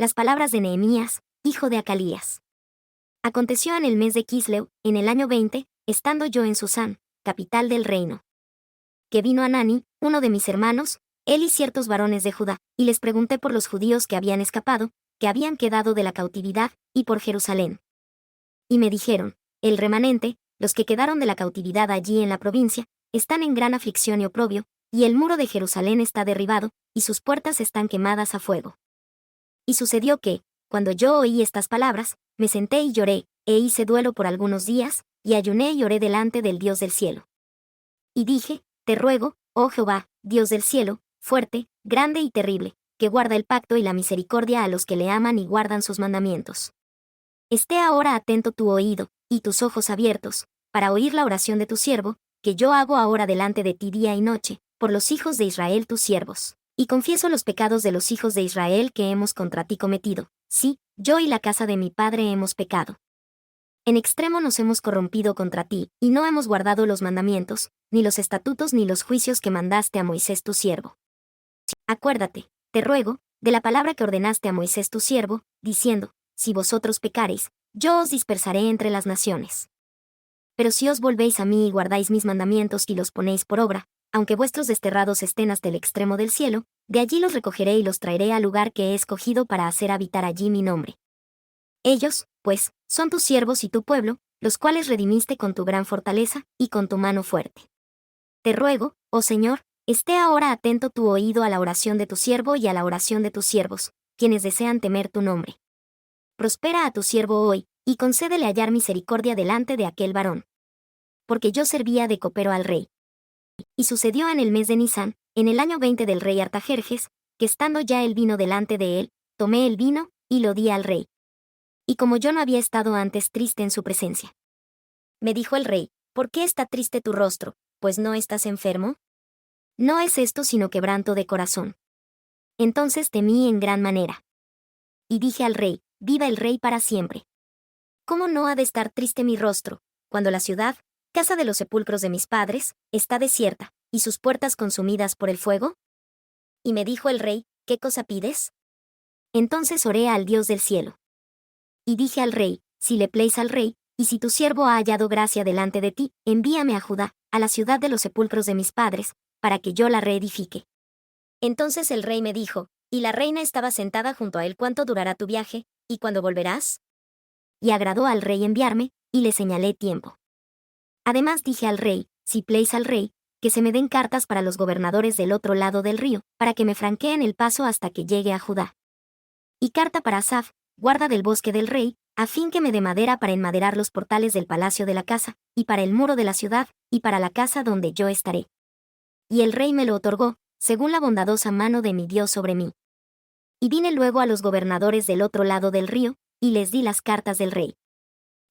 las palabras de Nehemías, hijo de Acalías. Aconteció en el mes de Quisleu, en el año 20, estando yo en Susán, capital del reino, que vino Hanani, uno de mis hermanos, él y ciertos varones de Judá, y les pregunté por los judíos que habían escapado, que habían quedado de la cautividad, y por Jerusalén. Y me dijeron, el remanente, los que quedaron de la cautividad allí en la provincia, están en gran aflicción y oprobio, y el muro de Jerusalén está derribado, y sus puertas están quemadas a fuego. Y sucedió que, cuando yo oí estas palabras, me senté y lloré, e hice duelo por algunos días, y ayuné y oré delante del Dios del cielo. Y dije, te ruego, oh Jehová, Dios del cielo, fuerte, grande y terrible, que guarda el pacto y la misericordia a los que le aman y guardan sus mandamientos. Esté ahora atento tu oído, y tus ojos abiertos, para oír la oración de tu siervo, que yo hago ahora delante de ti día y noche, por los hijos de Israel tus siervos. Y confieso los pecados de los hijos de Israel que hemos contra ti cometido. Sí, yo y la casa de mi padre hemos pecado. En extremo nos hemos corrompido contra ti, y no hemos guardado los mandamientos, ni los estatutos ni los juicios que mandaste a Moisés tu siervo. Acuérdate, te ruego, de la palabra que ordenaste a Moisés tu siervo, diciendo, si vosotros pecareis, yo os dispersaré entre las naciones. Pero si os volvéis a mí y guardáis mis mandamientos y los ponéis por obra, aunque vuestros desterrados estén hasta el extremo del cielo, de allí los recogeré y los traeré al lugar que he escogido para hacer habitar allí mi nombre. Ellos, pues, son tus siervos y tu pueblo, los cuales redimiste con tu gran fortaleza y con tu mano fuerte. Te ruego, oh Señor, esté ahora atento tu oído a la oración de tu siervo y a la oración de tus siervos, quienes desean temer tu nombre. Prospera a tu siervo hoy, y concédele hallar misericordia delante de aquel varón. Porque yo servía de copero al rey. Y sucedió en el mes de Nisán, en el año 20 del rey Artajerjes, que estando ya el vino delante de él, tomé el vino, y lo di al rey. Y como yo no había estado antes triste en su presencia, me dijo el rey, ¿por qué está triste tu rostro? Pues no estás enfermo. No es esto sino quebranto de corazón. Entonces temí en gran manera. Y dije al rey, viva el rey para siempre. ¿Cómo no ha de estar triste mi rostro, cuando la ciudad, casa de los sepulcros de mis padres, está desierta, y sus puertas consumidas por el fuego? Y me dijo el rey, ¿qué cosa pides? Entonces oré al Dios del cielo. Y dije al rey, si le pleis al rey, y si tu siervo ha hallado gracia delante de ti, envíame a Judá, a la ciudad de los sepulcros de mis padres, para que yo la reedifique. Entonces el rey me dijo, y la reina estaba sentada junto a él, ¿cuánto durará tu viaje, y cuándo volverás? Y agradó al rey enviarme, y le señalé tiempo. Además dije al rey, si pleis al rey, que se me den cartas para los gobernadores del otro lado del río, para que me franqueen el paso hasta que llegue a Judá. Y carta para Asaf, guarda del bosque del rey, a fin que me dé madera para enmaderar los portales del palacio de la casa, y para el muro de la ciudad, y para la casa donde yo estaré. Y el rey me lo otorgó, según la bondadosa mano de mi Dios sobre mí. Y vine luego a los gobernadores del otro lado del río, y les di las cartas del rey.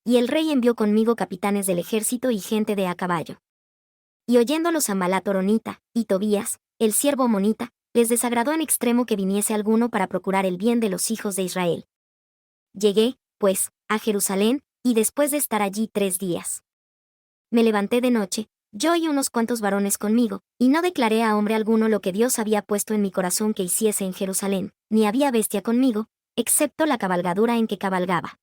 Y el rey envió conmigo capitanes del ejército y gente de a caballo. Y oyéndolos Sanbalat horonita, y Tobías, el siervo amonita, les desagradó en extremo que viniese alguno para procurar el bien de los hijos de Israel. Llegué, pues, a Jerusalén, y después de estar allí 3 días, me levanté de noche, yo y unos cuantos varones conmigo, y no declaré a hombre alguno lo que Dios había puesto en mi corazón que hiciese en Jerusalén, ni había bestia conmigo, excepto la cabalgadura en que cabalgaba.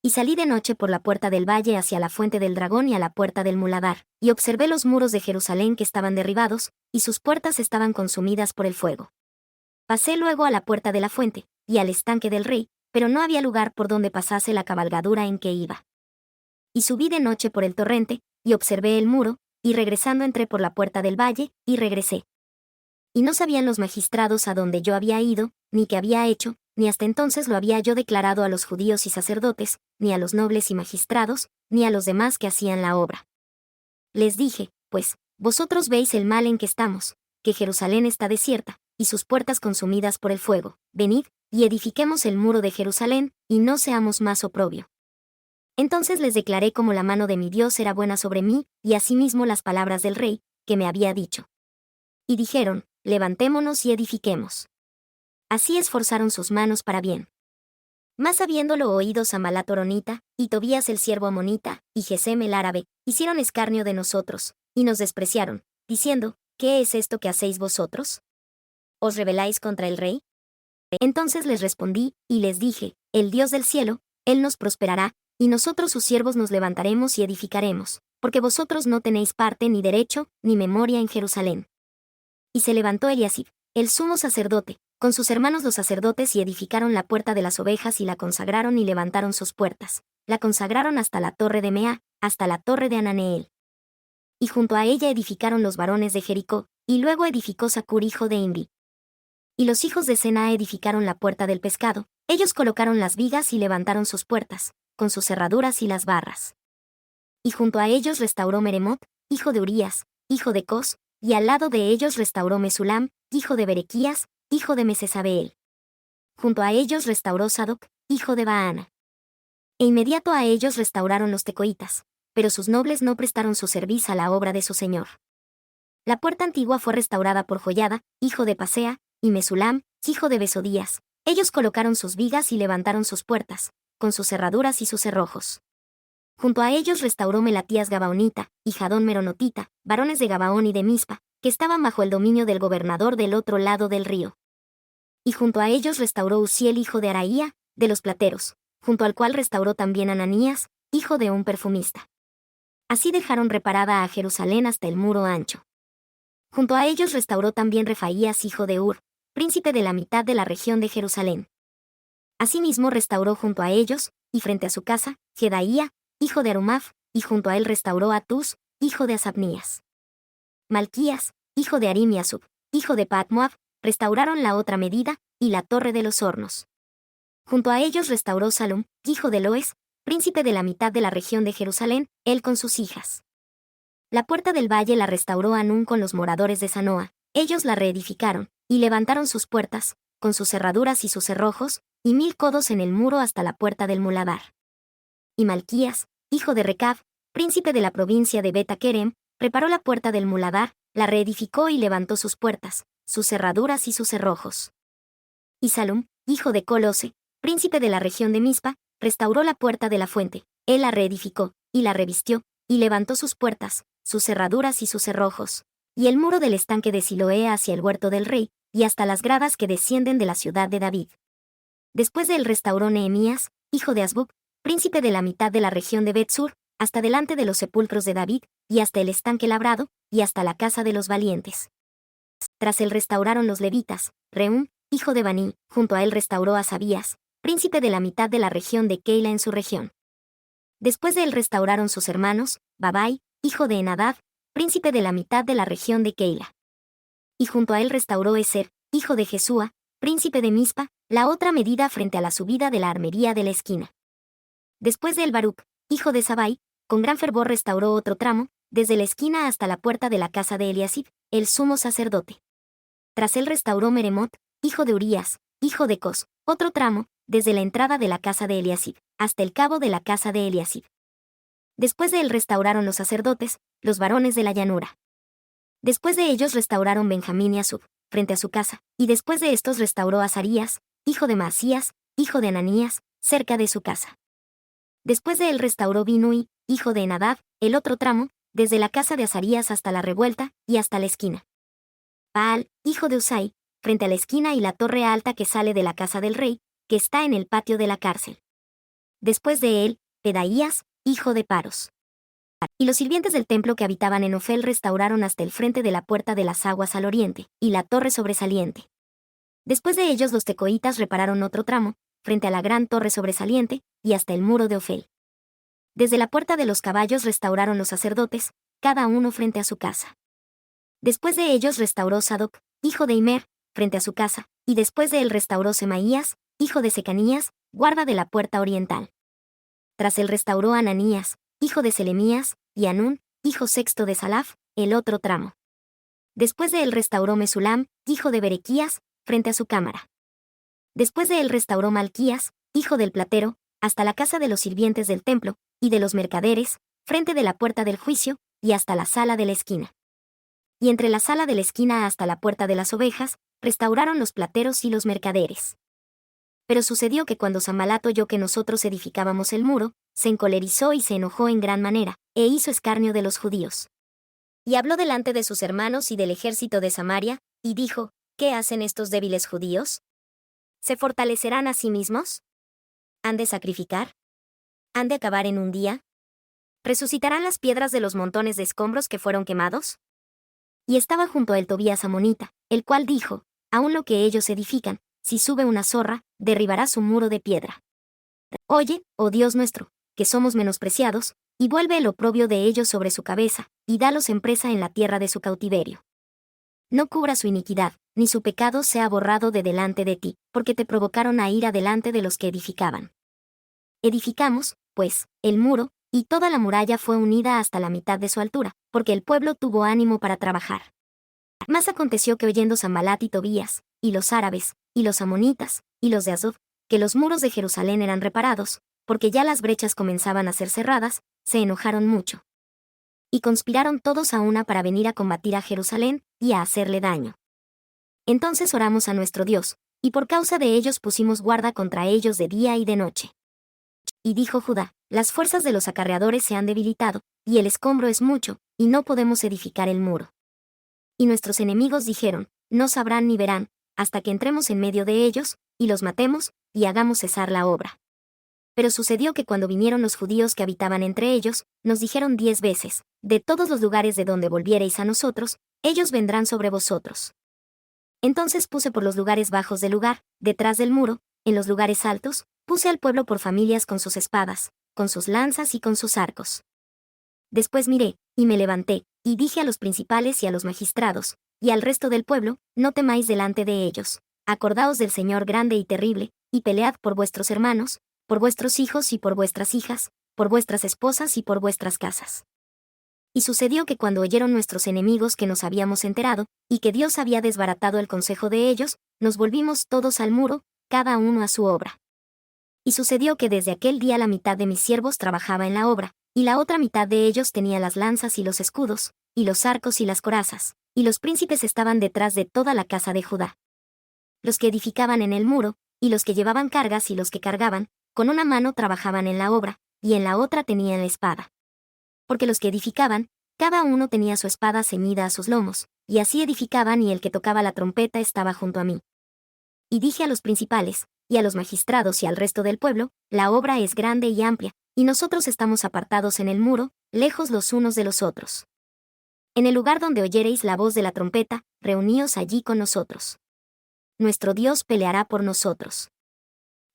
Y salí de noche por la puerta del valle hacia la fuente del dragón y a la puerta del muladar, y observé los muros de Jerusalén que estaban derribados, y sus puertas estaban consumidas por el fuego. Pasé luego a la puerta de la fuente, y al estanque del rey, pero no había lugar por donde pasase la cabalgadura en que iba. Y subí de noche por el torrente, y observé el muro, y regresando entré por la puerta del valle, y regresé. Y no sabían los magistrados a donde yo había ido, ni qué había hecho, ni hasta entonces lo había yo declarado a los judíos y sacerdotes, ni a los nobles y magistrados, ni a los demás que hacían la obra. Les dije, pues, vosotros veis el mal en que estamos, que Jerusalén está desierta, y sus puertas consumidas por el fuego. Venid, y edifiquemos el muro de Jerusalén, y no seamos más oprobio. Entonces les declaré cómo la mano de mi Dios era buena sobre mí, y asimismo las palabras del rey, que me había dicho. Y dijeron, levantémonos y edifiquemos. Así esforzaron sus manos para bien. Mas habiéndolo oído Sanbalat horonita, y Tobías el siervo amonita, y Gesem el árabe, hicieron escarnio de nosotros, y nos despreciaron, diciendo, ¿qué es esto que hacéis vosotros? ¿Os rebeláis contra el rey? Entonces les respondí, y les dije, el Dios del cielo, Él nos prosperará, y nosotros sus siervos nos levantaremos y edificaremos, porque vosotros no tenéis parte ni derecho, ni memoria en Jerusalén. Y se levantó Eliasib, el sumo sacerdote, con sus hermanos los sacerdotes y edificaron la puerta de las ovejas y la consagraron y levantaron sus puertas. La consagraron hasta la torre de Mea, hasta la torre de Ananeel. Y junto a ella edificaron los varones de Jericó, y luego edificó Sacur hijo de Imri. Y los hijos de Sena edificaron la puerta del pescado, ellos colocaron las vigas y levantaron sus puertas, con sus cerraduras y las barras. Y junto a ellos restauró Meremot, hijo de Urías, hijo de Cos, y al lado de ellos restauró Mesulam, hijo de Berequías, hijo de Mesesabeel. Junto a ellos restauró Sadoc, hijo de Baana. E inmediato a ellos restauraron los tecoitas, pero sus nobles no prestaron su servicio a la obra de su señor. La puerta antigua fue restaurada por Joiada, hijo de Pasea, y Mesulam, hijo de Besodías. Ellos colocaron sus vigas y levantaron sus puertas, con sus cerraduras y sus cerrojos. Junto a ellos restauró Melatías Gabaonita, y Jadón Meronotita, varones de Gabaón y de Mispa, que estaban bajo el dominio del gobernador del otro lado del río. Y junto a ellos restauró Uziel hijo de Araía, de los plateros, junto al cual restauró también Ananías, hijo de un perfumista. Así dejaron reparada a Jerusalén hasta el muro ancho. Junto a ellos restauró también Refaías hijo de Ur, príncipe de la mitad de la región de Jerusalén. Asimismo restauró junto a ellos, y frente a su casa, Jedaía, hijo de Arumaf, y junto a él restauró a Tus, hijo de Asabnías. Malquías, hijo de Arim y Asub, hijo de Paat-Moab, restauraron la otra medida, y la torre de los hornos. Junto a ellos restauró Salum, hijo de Loes, príncipe de la mitad de la región de Jerusalén, él con sus hijas. La puerta del valle la restauró Anún con los moradores de Sanoa, ellos la reedificaron, y levantaron sus puertas, con sus cerraduras y sus cerrojos, y 1000 codos en el muro hasta la puerta del muladar. Y Malquías, hijo de Recab, príncipe de la provincia de Bet-Akerem, reparó la puerta del muladar, la reedificó y levantó sus puertas, sus cerraduras y sus cerrojos. Y Salum, hijo de Colose, príncipe de la región de Mispa, restauró la puerta de la fuente, él la reedificó, y la revistió, y levantó sus puertas, sus cerraduras y sus cerrojos, y el muro del estanque de Siloé hacia el huerto del rey, y hasta las gradas que descienden de la ciudad de David. Después de él restauró Nehemías, hijo de Azbuk, príncipe de la mitad de la región de Bet-Sur, hasta delante de los sepulcros de David, y hasta el estanque labrado, y hasta la casa de los valientes. Tras él restauraron los levitas, Reum, hijo de Baní, junto a él restauró a Asabías, príncipe de la mitad de la región de Keila en su región. Después de él restauraron sus hermanos, Babai, hijo de Enadad, príncipe de la mitad de la región de Keila. Y junto a él restauró Eser, hijo de Jesúa, príncipe de Mispa, la otra medida frente a la subida de la armería de la esquina. Después de él Baruc, hijo de Sabai, con gran fervor restauró otro tramo, desde la esquina hasta la puerta de la casa de Eliasib, el sumo sacerdote. Tras él restauró Meremot, hijo de Urías, hijo de Cos, otro tramo, desde la entrada de la casa de Eliasib, hasta el cabo de la casa de Eliasib. Después de él restauraron los sacerdotes, los varones de la llanura. Después de ellos restauraron Benjamín y Asub, frente a su casa, y después de estos restauró Azarías, hijo de Maasías, hijo de Ananías, cerca de su casa. Después de él restauró Binui, hijo de Enadad, el otro tramo, desde la casa de Azarías hasta la revuelta, y hasta la esquina. Baal, hijo de Usai, frente a la esquina y la torre alta que sale de la casa del rey, que está en el patio de la cárcel. Después de él, Pedaías, hijo de Paros. Y los sirvientes del templo que habitaban en Ofel restauraron hasta el frente de la puerta de las aguas al oriente, y la torre sobresaliente. Después de ellos los tecoitas repararon otro tramo, frente a la gran torre sobresaliente, y hasta el muro de Ofel. Desde la puerta de los caballos restauraron los sacerdotes, cada uno frente a su casa. Después de ellos restauró Sadoc, hijo de Imer, frente a su casa, y después de él restauró Semaías, hijo de Secanías, guarda de la puerta oriental. Tras él restauró Ananías, hijo de Selemías, y Anún, hijo sexto de Salaf, el otro tramo. Después de él restauró Mesulam, hijo de Berequías, frente a su cámara. Después de él restauró Malquías, hijo del platero, hasta la casa de los sirvientes del templo, y de los mercaderes, frente de la puerta del juicio, y hasta la sala de la esquina. Y entre la sala de la esquina hasta la puerta de las ovejas, restauraron los plateros y los mercaderes. Pero sucedió que cuando Sanbalat oyó que nosotros edificábamos el muro, se encolerizó y se enojó en gran manera, e hizo escarnio de los judíos. Y habló delante de sus hermanos y del ejército de Samaria, y dijo, ¿qué hacen estos débiles judíos? ¿Se fortalecerán a sí mismos? ¿Han de sacrificar? ¿Han de acabar en un día? ¿Resucitarán las piedras de los montones de escombros que fueron quemados? Y estaba junto a él Tobías amonita, el cual dijo, aun lo que ellos edifican, si sube una zorra, derribará su muro de piedra. Oye, oh Dios nuestro, que somos menospreciados, y vuelve el oprobio de ellos sobre su cabeza, y dalos en presa en la tierra de su cautiverio. No cubra su iniquidad, ni su pecado sea borrado de delante de ti, porque te provocaron a ira delante de los que edificaban. Edificamos, pues, el muro, y toda la muralla fue unida hasta la mitad de su altura, porque el pueblo tuvo ánimo para trabajar. Mas aconteció que oyendo Sanbalat y Tobías, y los árabes, y los amonitas, y los de Asdod, que los muros de Jerusalén eran reparados, porque ya las brechas comenzaban a ser cerradas, se enojaron mucho. Y conspiraron todos a una para venir a combatir a Jerusalén, y a hacerle daño. Entonces oramos a nuestro Dios, y por causa de ellos pusimos guarda contra ellos de día y de noche. Y dijo Judá, las fuerzas de los acarreadores se han debilitado, y el escombro es mucho, y no podemos edificar el muro. Y nuestros enemigos dijeron, no sabrán ni verán, hasta que entremos en medio de ellos, y los matemos, y hagamos cesar la obra. Pero sucedió que cuando vinieron los judíos que habitaban entre ellos, nos dijeron 10 veces, de todos los lugares de donde volviereis a nosotros, ellos vendrán sobre vosotros. Entonces puse por los lugares bajos del lugar, detrás del muro, en los lugares altos, puse al pueblo por familias con sus espadas, con sus lanzas y con sus arcos. Después miré, y me levanté, y dije a los principales y a los magistrados, y al resto del pueblo, no temáis delante de ellos, acordaos del Señor grande y terrible, y pelead por vuestros hermanos, por vuestros hijos y por vuestras hijas, por vuestras esposas y por vuestras casas. Y sucedió que cuando oyeron nuestros enemigos que nos habíamos enterado, y que Dios había desbaratado el consejo de ellos, nos volvimos todos al muro, cada uno a su obra. Y sucedió que desde aquel día la mitad de mis siervos trabajaba en la obra, y la otra mitad de ellos tenía las lanzas y los escudos, y los arcos y las corazas, y los príncipes estaban detrás de toda la casa de Judá. Los que edificaban en el muro, y los que llevaban cargas y los que cargaban, con una mano trabajaban en la obra, y en la otra tenían la espada. Porque los que edificaban, cada uno tenía su espada ceñida a sus lomos, y así edificaban y el que tocaba la trompeta estaba junto a mí. Y dije a los principales, y a los magistrados y al resto del pueblo, la obra es grande y amplia, y nosotros estamos apartados en el muro, lejos los unos de los otros. En el lugar donde oyereis la voz de la trompeta, reuníos allí con nosotros. Nuestro Dios peleará por nosotros.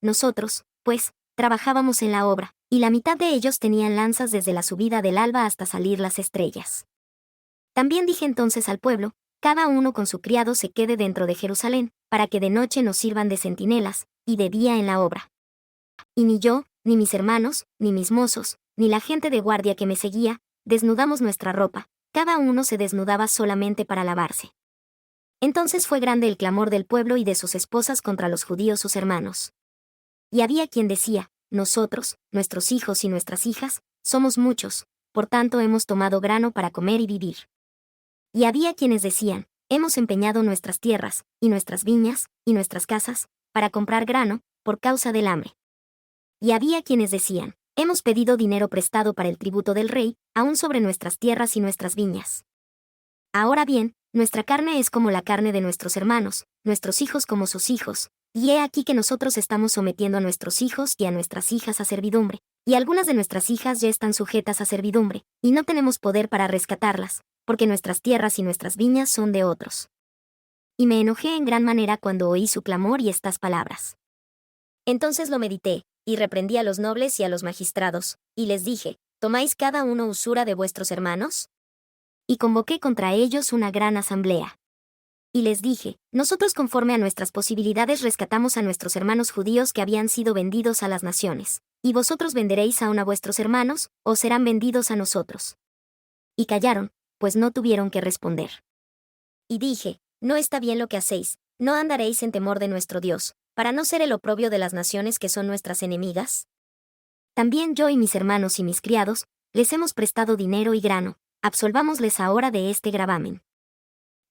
Nosotros, pues, trabajábamos en la obra, y la mitad de ellos tenían lanzas desde la subida del alba hasta salir las estrellas. También dije entonces al pueblo, cada uno con su criado se quede dentro de Jerusalén, para que de noche nos sirvan de centinelas, y de día en la obra. Y ni yo, ni mis hermanos, ni mis mozos, ni la gente de guardia que me seguía, desnudamos nuestra ropa, cada uno se desnudaba solamente para lavarse. Entonces fue grande el clamor del pueblo y de sus esposas contra los judíos sus hermanos. Y había quien decía, nosotros, nuestros hijos y nuestras hijas, somos muchos, por tanto hemos tomado grano para comer y vivir. Y había quienes decían, hemos empeñado nuestras tierras, y nuestras viñas, y nuestras casas, para comprar grano, por causa del hambre. Y había quienes decían, hemos pedido dinero prestado para el tributo del rey, aún sobre nuestras tierras y nuestras viñas. Ahora bien, nuestra carne es como la carne de nuestros hermanos, nuestros hijos como sus hijos, y he aquí que nosotros estamos sometiendo a nuestros hijos y a nuestras hijas a servidumbre, y algunas de nuestras hijas ya están sujetas a servidumbre, y no tenemos poder para rescatarlas, porque nuestras tierras y nuestras viñas son de otros. Y me enojé en gran manera cuando oí su clamor y estas palabras. Entonces lo medité, y reprendí a los nobles y a los magistrados, y les dije, ¿tomáis cada uno usura de vuestros hermanos? Y convoqué contra ellos una gran asamblea. Y les dije, nosotros conforme a nuestras posibilidades rescatamos a nuestros hermanos judíos que habían sido vendidos a las naciones, y vosotros venderéis aún a vuestros hermanos, o serán vendidos a nosotros. Y callaron, pues no tuvieron que responder. Y dije, no está bien lo que hacéis, no andaréis en temor de nuestro Dios, para no ser el oprobio de las naciones que son nuestras enemigas. También yo y mis hermanos y mis criados, les hemos prestado dinero y grano, absolvámosles ahora de este gravamen.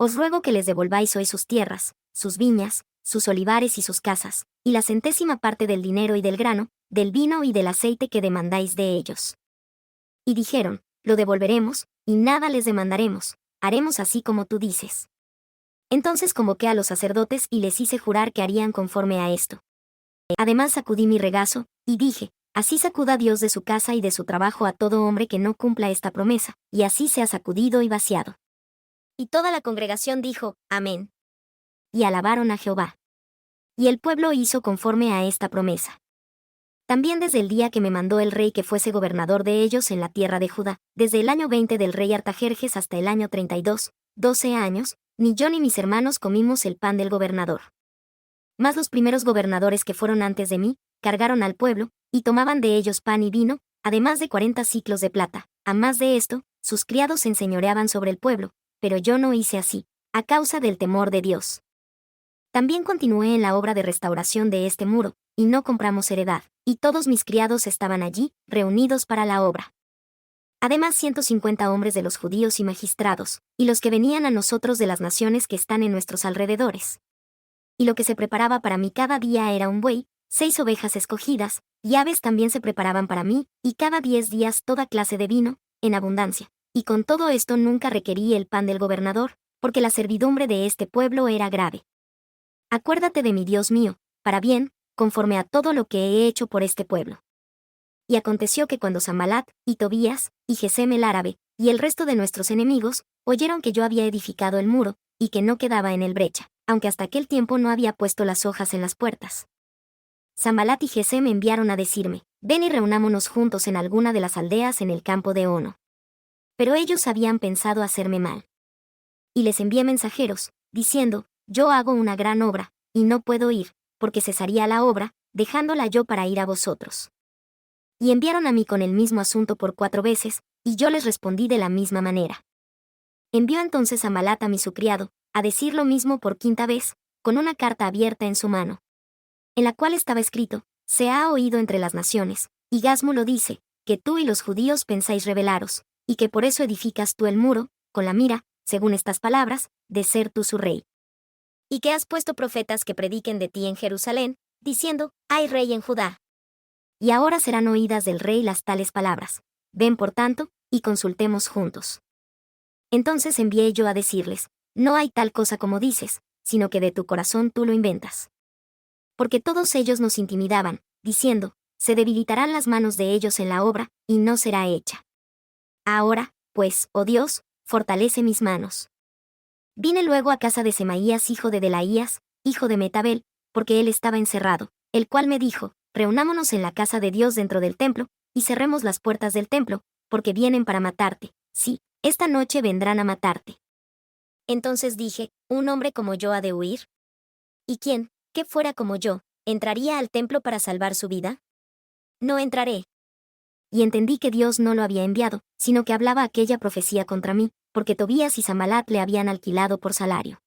Os ruego que les devolváis hoy sus tierras, sus viñas, sus olivares y sus casas, y la centésima parte del dinero y del grano, del vino y del aceite que demandáis de ellos. Y dijeron, lo devolveremos, y nada les demandaremos, haremos así como tú dices. Entonces convoqué a los sacerdotes y les hice jurar que harían conforme a esto. Además sacudí mi regazo, y dije, así sacuda Dios de su casa y de su trabajo a todo hombre que no cumpla esta promesa, y así sea sacudido y vaciado. Y toda la congregación dijo, Amén. Y alabaron a Jehová. Y el pueblo hizo conforme a esta promesa. También desde el día que me mandó el rey que fuese gobernador de ellos en la tierra de Judá, desde el año 20 del rey Artajerjes hasta el año 32, 12 años, ni yo ni mis hermanos comimos el pan del gobernador. Mas los primeros gobernadores que fueron antes de mí, cargaron al pueblo, y tomaban de ellos pan y vino, además de 40 siclos de plata. A más de esto, sus criados se enseñoreaban sobre el pueblo, pero yo no hice así, a causa del temor de Dios. También continué en la obra de restauración de este muro, y no compramos heredad, y todos mis criados estaban allí, reunidos para la obra. Además 150 hombres de los judíos y magistrados, y los que venían a nosotros de las naciones que están en nuestros alrededores. Y lo que se preparaba para mí cada día era un buey, 6 ovejas escogidas, y aves también se preparaban para mí, y cada 10 días toda clase de vino, en abundancia. Y con todo esto nunca requerí el pan del gobernador, porque la servidumbre de este pueblo era grave. Acuérdate de mi Dios mío, para bien, conforme a todo lo que he hecho por este pueblo. Y aconteció que cuando Sanbalat, y Tobías, y Gesem el árabe, y el resto de nuestros enemigos, oyeron que yo había edificado el muro, y que no quedaba en él brecha, aunque hasta aquel tiempo no había puesto las hojas en las puertas. Sanbalat y Gesem me enviaron a decirme, ven y reunámonos juntos en alguna de las aldeas en el campo de Ono. Pero ellos habían pensado hacerme mal. Y les envié mensajeros, diciendo, yo hago una gran obra, y no puedo ir, porque cesaría la obra, dejándola yo para ir a vosotros. Y enviaron a mí con el mismo asunto por 4 veces, y yo les respondí de la misma manera. Envió entonces Sanbalat a mi su criado, a decir lo mismo por 5ª vez, con una carta abierta en su mano, en la cual estaba escrito, se ha oído entre las naciones, y Gásmulo dice, que tú y los judíos pensáis rebelaros, y que por eso edificas tú el muro, con la mira, según estas palabras, de ser tú su rey. Y que has puesto profetas que prediquen de ti en Jerusalén, diciendo, hay rey en Judá. Y ahora serán oídas del rey las tales palabras. Ven por tanto, y consultemos juntos. Entonces envié yo a decirles, no hay tal cosa como dices, sino que de tu corazón tú lo inventas. Porque todos ellos nos intimidaban, diciendo, se debilitarán las manos de ellos en la obra, y no será hecha. Ahora, pues, oh Dios, fortalece mis manos. Vine luego a casa de Semaías hijo de Delaías, hijo de Metabel, porque él estaba encerrado, el cual me dijo, reunámonos en la casa de Dios dentro del templo, y cerremos las puertas del templo, porque vienen para matarte, sí, esta noche vendrán a matarte. Entonces dije, ¿un hombre como yo ha de huir? ¿Y quién, que fuera como yo, entraría al templo para salvar su vida? No entraré. Y entendí que Dios no lo había enviado, sino que hablaba aquella profecía contra mí, porque Tobías y Sanbalat le habían alquilado por salario.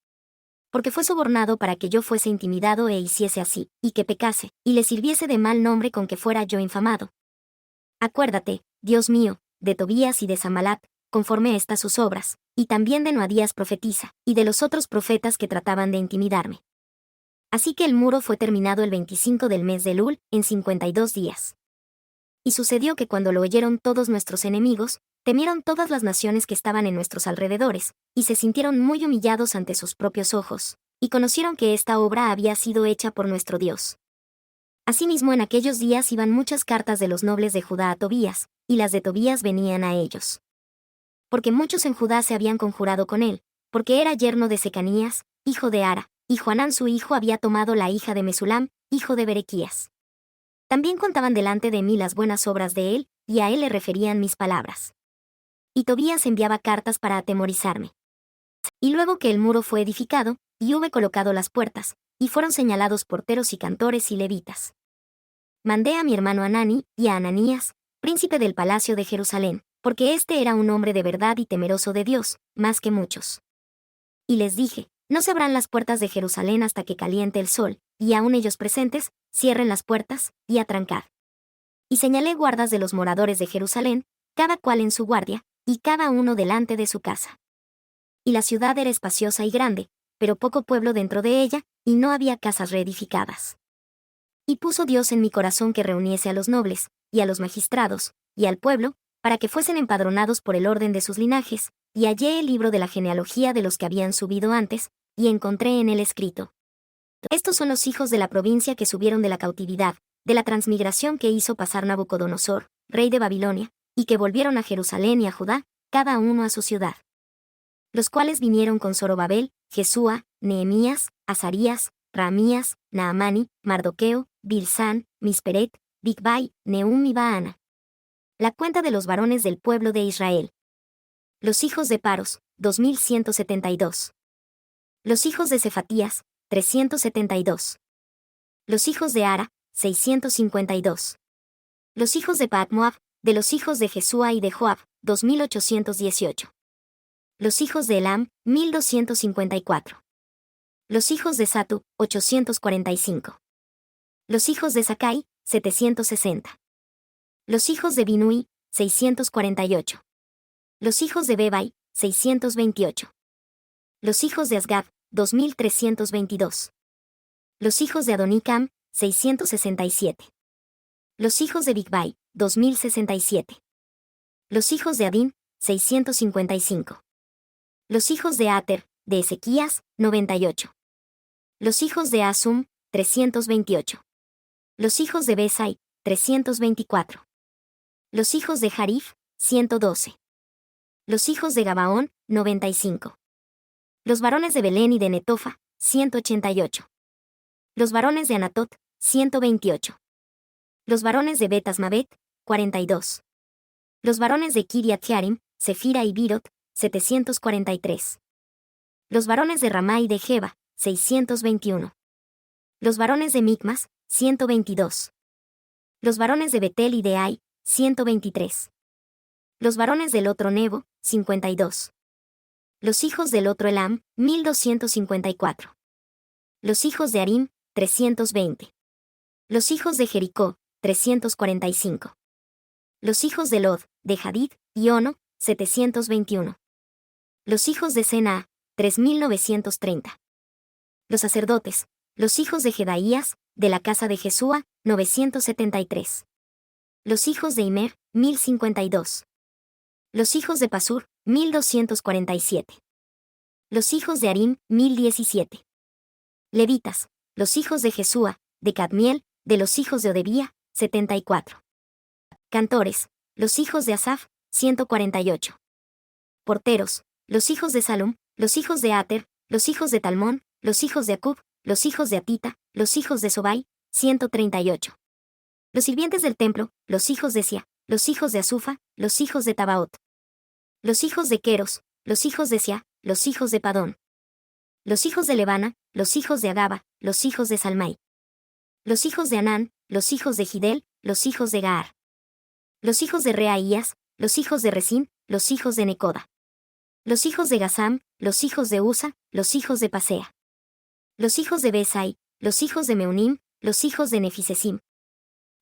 Porque fue sobornado para que yo fuese intimidado e hiciese así, y que pecase, y le sirviese de mal nombre con que fuera yo infamado. Acuérdate, Dios mío, de Tobías y de Sanbalat, conforme a estas sus obras, y también de Noadías profetisa, y de los otros profetas que trataban de intimidarme. Así que el muro fue terminado el 25 del mes de Elul, en 52 días. Y sucedió que cuando lo oyeron todos nuestros enemigos, temieron todas las naciones que estaban en nuestros alrededores, y se sintieron muy humillados ante sus propios ojos, y conocieron que esta obra había sido hecha por nuestro Dios. Asimismo en aquellos días iban muchas cartas de los nobles de Judá a Tobías, y las de Tobías venían a ellos. Porque muchos en Judá se habían conjurado con él, porque era yerno de Secanías, hijo de Ara, y Joanán su hijo había tomado la hija de Mesulam, hijo de Berequías. También contaban delante de mí las buenas obras de él, y a él le referían mis palabras. Y Tobías enviaba cartas para atemorizarme. Y luego que el muro fue edificado, y hube colocado las puertas, y fueron señalados porteros y cantores y levitas. Mandé a mi hermano Anani, y a Ananías, príncipe del palacio de Jerusalén, porque éste era un hombre de verdad y temeroso de Dios, más que muchos. Y les dije, no se abran las puertas de Jerusalén hasta que caliente el sol, y aun ellos presentes, cierren las puertas, y atrancad. Y señalé guardas de los moradores de Jerusalén, cada cual en su guardia, y cada uno delante de su casa. Y la ciudad era espaciosa y grande, pero poco pueblo dentro de ella, y no había casas reedificadas. Y puso Dios en mi corazón que reuniese a los nobles, y a los magistrados, y al pueblo, para que fuesen empadronados por el orden de sus linajes, y hallé el libro de la genealogía de los que habían subido antes, y encontré en él escrito: estos son los hijos de la provincia que subieron de la cautividad, de la transmigración que hizo pasar Nabucodonosor, rey de Babilonia, y que volvieron a Jerusalén y a Judá, cada uno a su ciudad. Los cuales vinieron con Zorobabel, Jesúa, Nehemías, Azarías, Raamías, Naamani, Mardoqueo, Bilsán, Misperet, Bigvai, Nehum y Baana. La cuenta de los varones del pueblo de Israel. Los hijos de Paros, 2172. Los hijos de Cefatías, 372. Los hijos de Ara, 652. Los hijos de Pahat-Moab, de los hijos de Jesúa y de Joab, 2818. Los hijos de Elam, 1254. Los hijos de Satu, 845. Los hijos de Sakai, 760. Los hijos de Binui, 648. Los hijos de Bebai, 628. Los hijos de Asgad, 2322. Los hijos de Adonicam, 667. Los hijos de Bigvai, 2067. Los hijos de Adín, 655. Los hijos de Ater, de Ezequías, 98. Los hijos de Asum, 328. Los hijos de Besai, 324. Los hijos de Harif, 112. Los hijos de Gabaón, 95. Los varones de Belén y de Netofa, 188. Los varones de Anatot, 128. Los varones de Bet-Asmavet, 42. Los varones de Kiriat Jearim, Sefira y Birot, 743. Los varones de Ramá y de Jeba, 621. Los varones de Micmas, 122. Los varones de Betel y de Ai, 123. Los varones del otro Nebo, 52. Los hijos del otro Elam, 1254. Los hijos de Arim, 320. Los hijos de Jericó, 345. Los hijos de Lod, de Hadid, y Ono, 721. Los hijos de Sena, 3930. Los sacerdotes, los hijos de Jedaías, de la casa de Jesúa, 973. Los hijos de Imer, 1052. Los hijos de Pasur, 1247. Los hijos de Arim, 1017. Levitas, los hijos de Jesúa, de Cadmiel, de los hijos de Odebía, 74. Cantores, los hijos de Asaf, 148. Porteros, los hijos de Salum, los hijos de Ater, los hijos de Talmón, los hijos de Acub, los hijos de Atita, los hijos de Sobai, 138. Los sirvientes del templo, los hijos de Sia, los hijos de Azufa, los hijos de Tabaot. Los hijos de Queros, los hijos de Sia, los hijos de Padón. Los hijos de Levana, los hijos de Agaba, los hijos de Salmai. Los hijos de Anán, los hijos de Gidel, los hijos de Gaar. Los hijos de Reaías, los hijos de Resín, los hijos de Necoda. Los hijos de Gazam, los hijos de Usa, los hijos de Pasea. Los hijos de Besai, los hijos de Meunim, los hijos de Nefisesim.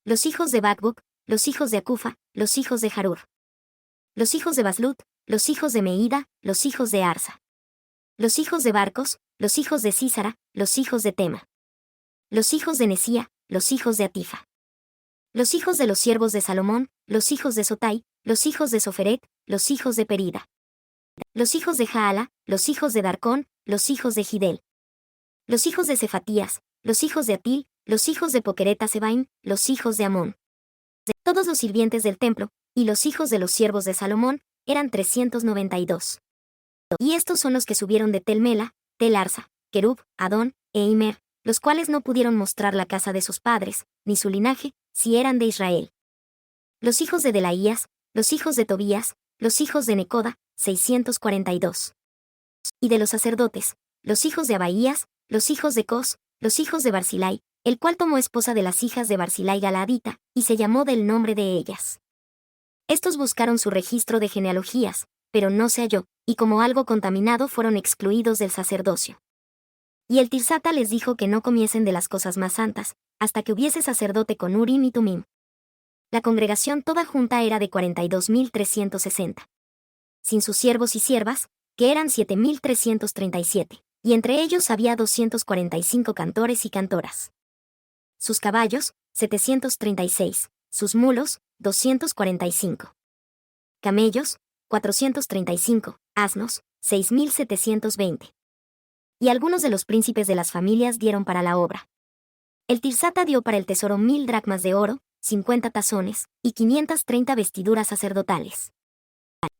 Los hijos de Bakbuk, los hijos de Acufa, los hijos de Harur. Los hijos de Baslut, los hijos de Meida, los hijos de Arsa. Los hijos de Barcos, los hijos de Císara, los hijos de Tema. Los hijos de Nesía, los hijos de Atifa. Los hijos de los siervos de Salomón, los hijos de Sotai, los hijos de Soferet, los hijos de Perida. Los hijos de Jaala, los hijos de Darcón, los hijos de Gidel. Los hijos de Cefatías, los hijos de Atil, los hijos de Poquereta Sebaim, los hijos de Amón. Todos los sirvientes del templo, y los hijos de los siervos de Salomón, eran 392. Y estos son los que subieron de Tel Mela, Tel Arsa, Kerub, Adón, e Imer, los cuales no pudieron mostrar la casa de sus padres, ni su linaje, si eran de Israel. Los hijos de Delaías, los hijos de Tobías, los hijos de Necoda, 642. Y de los sacerdotes, los hijos de Abaías, los hijos de Cos, los hijos de Barzilai, el cual tomó esposa de las hijas de Barzilai Galaadita, y se llamó del nombre de ellas. Estos buscaron su registro de genealogías, pero no se halló, y como algo contaminado fueron excluidos del sacerdocio. Y el Tirsata les dijo que no comiesen de las cosas más santas, hasta que hubiese sacerdote con Urim y Tumim. La congregación toda junta era de 42.360. Sin sus siervos y siervas, que eran 7.337, y entre ellos había 245 cantores y cantoras. Sus caballos, 736, sus mulos, 245. Camellos, 435, asnos, 6.720. y algunos de los príncipes de las familias dieron para la obra. El Tirsata dio para el tesoro 1000 dracmas de oro, 50 tazones, y 530 vestiduras sacerdotales.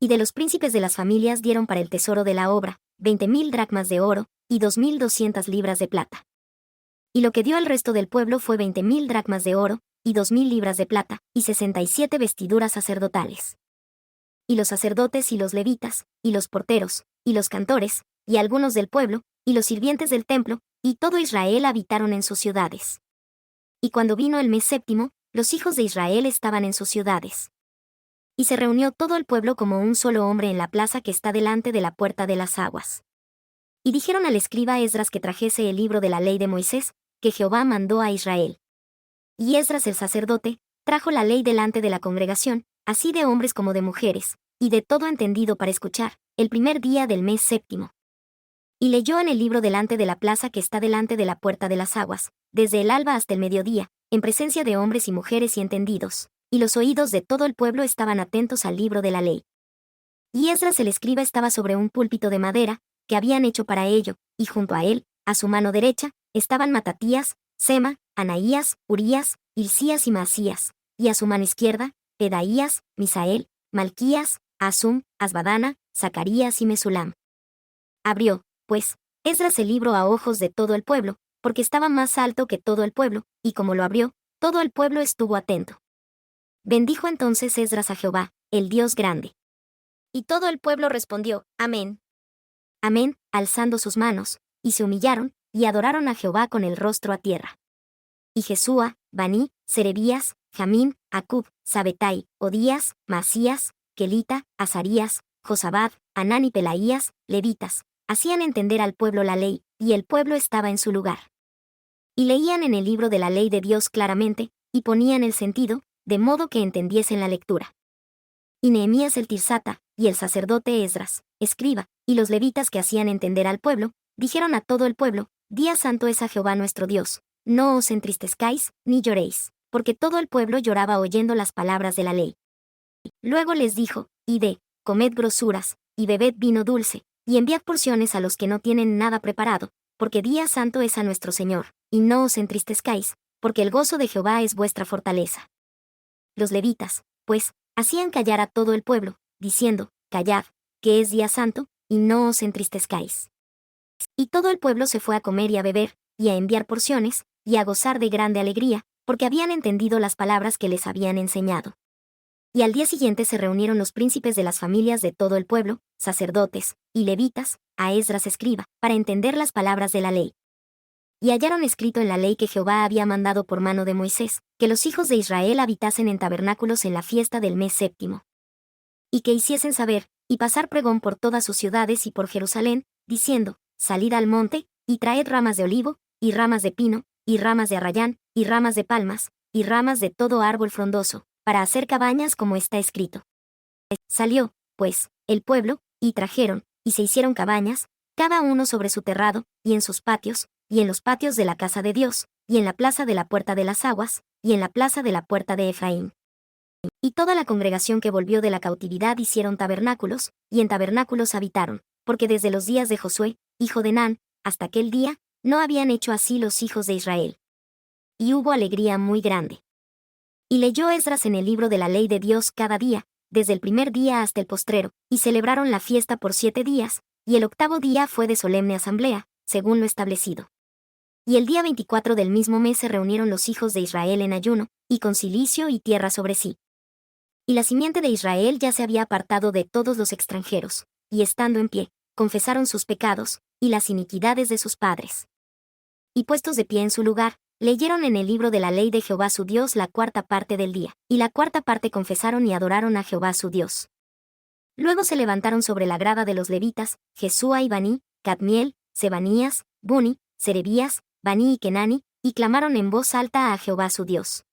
Y de los príncipes de las familias dieron para el tesoro de la obra, 20.000 dracmas de oro, y 2.200 libras de plata. Y lo que dio el resto del pueblo fue 20.000 dracmas de oro, y 2.000 libras de plata, y 67 vestiduras sacerdotales. Y los sacerdotes y los levitas, y los porteros, y los cantores, y algunos del pueblo, y los sirvientes del templo, y todo Israel habitaron en sus ciudades. Y cuando vino el mes séptimo, los hijos de Israel estaban en sus ciudades. Y se reunió todo el pueblo como un solo hombre en la plaza que está delante de la puerta de las aguas. Y dijeron al escriba Esdras que trajese el libro de la ley de Moisés, que Jehová mandó a Israel. Y Esdras el sacerdote, trajo la ley delante de la congregación, así de hombres como de mujeres, y de todo entendido para escuchar, el primer día del mes séptimo. Y leyó en el libro delante de la plaza que está delante de la puerta de las aguas, desde el alba hasta el mediodía, en presencia de hombres y mujeres y entendidos, y los oídos de todo el pueblo estaban atentos al libro de la ley. Y Esdras el escriba estaba sobre un púlpito de madera, que habían hecho para ello, y junto a él, a su mano derecha, estaban Matatías, Sema, Anaías, Urías, Hilcías y Maasías, y a su mano izquierda, Pedaías, Misael, Malquías, Asum, Asbadana, Zacarías y Mesulam. Abrió, pues, Esdras el libro a ojos de todo el pueblo, porque estaba más alto que todo el pueblo, y como lo abrió, todo el pueblo estuvo atento. Bendijo entonces Esdras a Jehová, el Dios grande. Y todo el pueblo respondió, Amén. Amén, alzando sus manos, y se humillaron, y adoraron a Jehová con el rostro a tierra. Y Jesúa, Baní, Serebías, Jamín, Acub, Sabetai, Odías, Masías, Kelita, Azarías, Josabad, Anán y Pelaías, levitas, hacían entender al pueblo la ley, y el pueblo estaba en su lugar. Y leían en el libro de la ley de Dios claramente, y ponían el sentido, de modo que entendiesen la lectura. Y Nehemías el Tirsata, y el sacerdote Esdras, escriba, y los levitas que hacían entender al pueblo, dijeron a todo el pueblo, Día santo es a Jehová nuestro Dios, no os entristezcáis, ni lloréis, porque todo el pueblo lloraba oyendo las palabras de la ley. Luego les dijo, Id, comed grosuras, y bebed vino dulce, y enviad porciones a los que no tienen nada preparado, porque día santo es a nuestro Señor, y no os entristezcáis, porque el gozo de Jehová es vuestra fortaleza. Los levitas, pues, hacían callar a todo el pueblo, diciendo, Callad, que es día santo, y no os entristezcáis. Y todo el pueblo se fue a comer y a beber, y a enviar porciones, y a gozar de grande alegría, porque habían entendido las palabras que les habían enseñado. Y al día siguiente se reunieron los príncipes de las familias de todo el pueblo, sacerdotes, y levitas, a Esdras escriba, para entender las palabras de la ley. Y hallaron escrito en la ley que Jehová había mandado por mano de Moisés, que los hijos de Israel habitasen en tabernáculos en la fiesta del mes séptimo. Y que hiciesen saber, y pasar pregón por todas sus ciudades y por Jerusalén, diciendo, Salid al monte, y traed ramas de olivo, y ramas de pino, y ramas de arrayán, y ramas de palmas, y ramas de todo árbol frondoso, para hacer cabañas como está escrito. Salió, pues, el pueblo, y trajeron, y se hicieron cabañas, cada uno sobre su terrado, y en sus patios, y en los patios de la casa de Dios, y en la plaza de la puerta de las aguas, y en la plaza de la puerta de Efraín. Y toda la congregación que volvió de la cautividad hicieron tabernáculos, y en tabernáculos habitaron, porque desde los días de Josué, hijo de Nan, hasta aquel día, no habían hecho así los hijos de Israel. Y hubo alegría muy grande. Y leyó Esdras en el libro de la ley de Dios cada día, desde el primer día hasta el postrero, y celebraron la fiesta por 7 días, y el 8º día fue de solemne asamblea, según lo establecido. Y el día 24 del mismo mes se reunieron los hijos de Israel en ayuno, y con cilicio y tierra sobre sí. Y la simiente de Israel ya se había apartado de todos los extranjeros, y estando en pie, confesaron sus pecados, y las iniquidades de sus padres. Y puestos de pie en su lugar, leyeron en el libro de la ley de Jehová su Dios la 4ª parte del día, y la 4ª parte confesaron y adoraron a Jehová su Dios. Luego se levantaron sobre la grada de los levitas, Jesúa y Baní, Cadmiel, Sebanías, Buni, Serebías, Baní y Kenani, y clamaron en voz alta a Jehová su Dios.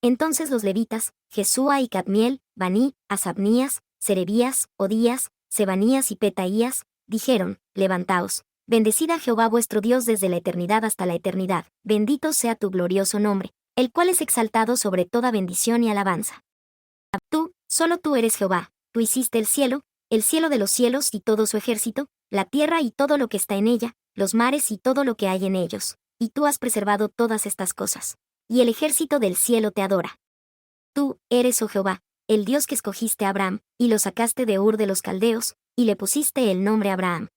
Entonces los levitas, Jesúa y Cadmiel, Baní, Asabnías, Serebías, Odías, Sebanías y Petaías, dijeron, Levantaos, bendecid a Jehová vuestro Dios desde la eternidad hasta la eternidad, bendito sea tu glorioso nombre, el cual es exaltado sobre toda bendición y alabanza. Tú, solo tú eres Jehová, tú hiciste el cielo de los cielos y todo su ejército, la tierra y todo lo que está en ella, los mares y todo lo que hay en ellos, y tú has preservado todas estas cosas. Y el ejército del cielo te adora. Tú eres, oh Jehová, el Dios que escogiste a Abraham, y lo sacaste de Ur de los Caldeos, y le pusiste el nombre Abraham.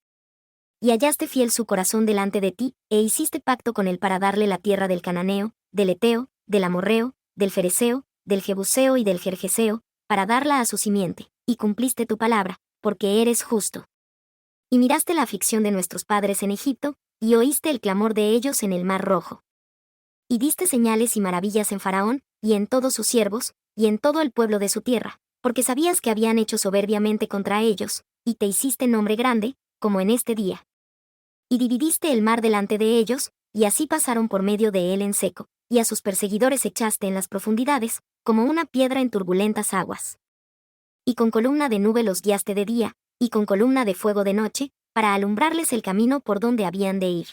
Y hallaste fiel su corazón delante de ti, e hiciste pacto con él para darle la tierra del Cananeo, del Eteo, del Amorreo, del Fereceo, del Jebuseo y del Gergeseo, para darla a su simiente, y cumpliste tu palabra, porque eres justo. Y miraste la aflicción de nuestros padres en Egipto, y oíste el clamor de ellos en el Mar Rojo. Y diste señales y maravillas en Faraón, y en todos sus siervos, y en todo el pueblo de su tierra, porque sabías que habían hecho soberbiamente contra ellos, y te hiciste nombre grande, como en este día. Y dividiste el mar delante de ellos, y así pasaron por medio de él en seco, y a sus perseguidores echaste en las profundidades, como una piedra en turbulentas aguas. Y con columna de nube los guiaste de día, y con columna de fuego de noche, para alumbrarles el camino por donde habían de ir.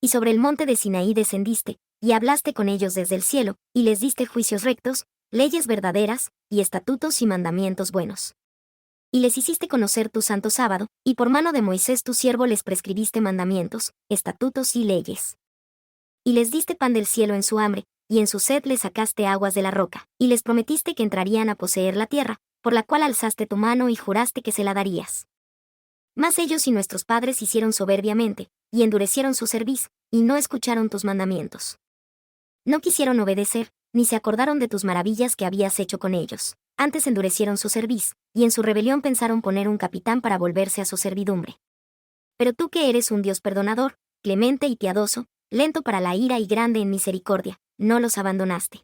Y sobre el monte de Sinaí descendiste, y hablaste con ellos desde el cielo, y les diste juicios rectos, leyes verdaderas, y estatutos y mandamientos buenos. Y les hiciste conocer tu santo sábado, y por mano de Moisés tu siervo les prescribiste mandamientos, estatutos y leyes. Y les diste pan del cielo en su hambre, y en su sed les sacaste aguas de la roca, y les prometiste que entrarían a poseer la tierra, por la cual alzaste tu mano y juraste que se la darías. Mas ellos y nuestros padres hicieron soberbiamente, y endurecieron su cerviz, y no escucharon tus mandamientos. No quisieron obedecer, ni se acordaron de tus maravillas que habías hecho con ellos. Antes endurecieron su cerviz, y en su rebelión pensaron poner un capitán para volverse a su servidumbre. Pero tú que eres un Dios perdonador, clemente y piadoso, lento para la ira y grande en misericordia, no los abandonaste.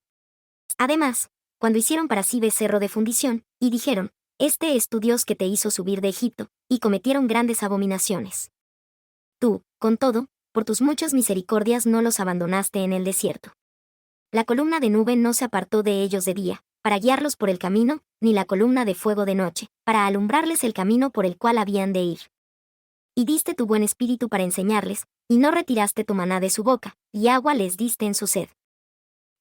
Además, cuando hicieron para sí becerro de fundición, y dijeron, este es tu Dios que te hizo subir de Egipto, y cometieron grandes abominaciones. Tú, con todo, por tus muchas misericordias no los abandonaste en el desierto. La columna de nube no se apartó de ellos de día, para guiarlos por el camino, ni la columna de fuego de noche, para alumbrarles el camino por el cual habían de ir. Y diste tu buen espíritu para enseñarles, y no retiraste tu maná de su boca, y agua les diste en su sed.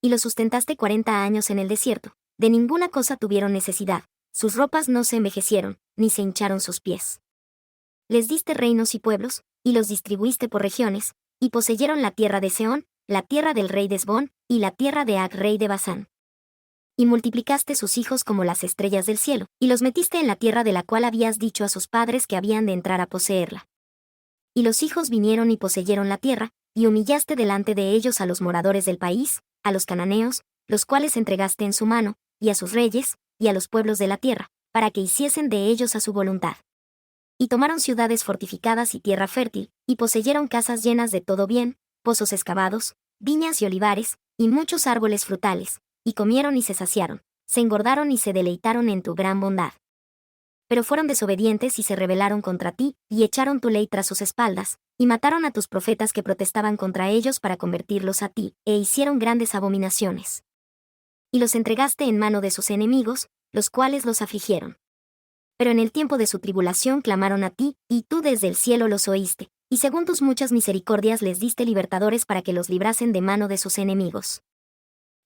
Y los sustentaste 40 años en el desierto, de ninguna cosa tuvieron necesidad, sus ropas no se envejecieron, ni se hincharon sus pies. Les diste reinos y pueblos, y los distribuiste por regiones, y poseyeron la tierra de Seón, la tierra del rey de Hesbón, y la tierra de Ag rey de Basán. Y multiplicaste sus hijos como las estrellas del cielo, y los metiste en la tierra de la cual habías dicho a sus padres que habían de entrar a poseerla. Y los hijos vinieron y poseyeron la tierra, y humillaste delante de ellos a los moradores del país, a los cananeos, los cuales entregaste en su mano, y a sus reyes, y a los pueblos de la tierra, para que hiciesen de ellos a su voluntad. Y tomaron ciudades fortificadas y tierra fértil, y poseyeron casas llenas de todo bien, pozos excavados, viñas y olivares, y muchos árboles frutales, y comieron y se saciaron, se engordaron y se deleitaron en tu gran bondad. Pero fueron desobedientes y se rebelaron contra ti, y echaron tu ley tras sus espaldas, y mataron a tus profetas que protestaban contra ellos para convertirlos a ti, e hicieron grandes abominaciones. Y los entregaste en mano de sus enemigos, los cuales los afligieron. Pero en el tiempo de su tribulación clamaron a ti, y tú desde el cielo los oíste, y según tus muchas misericordias les diste libertadores para que los librasen de mano de sus enemigos.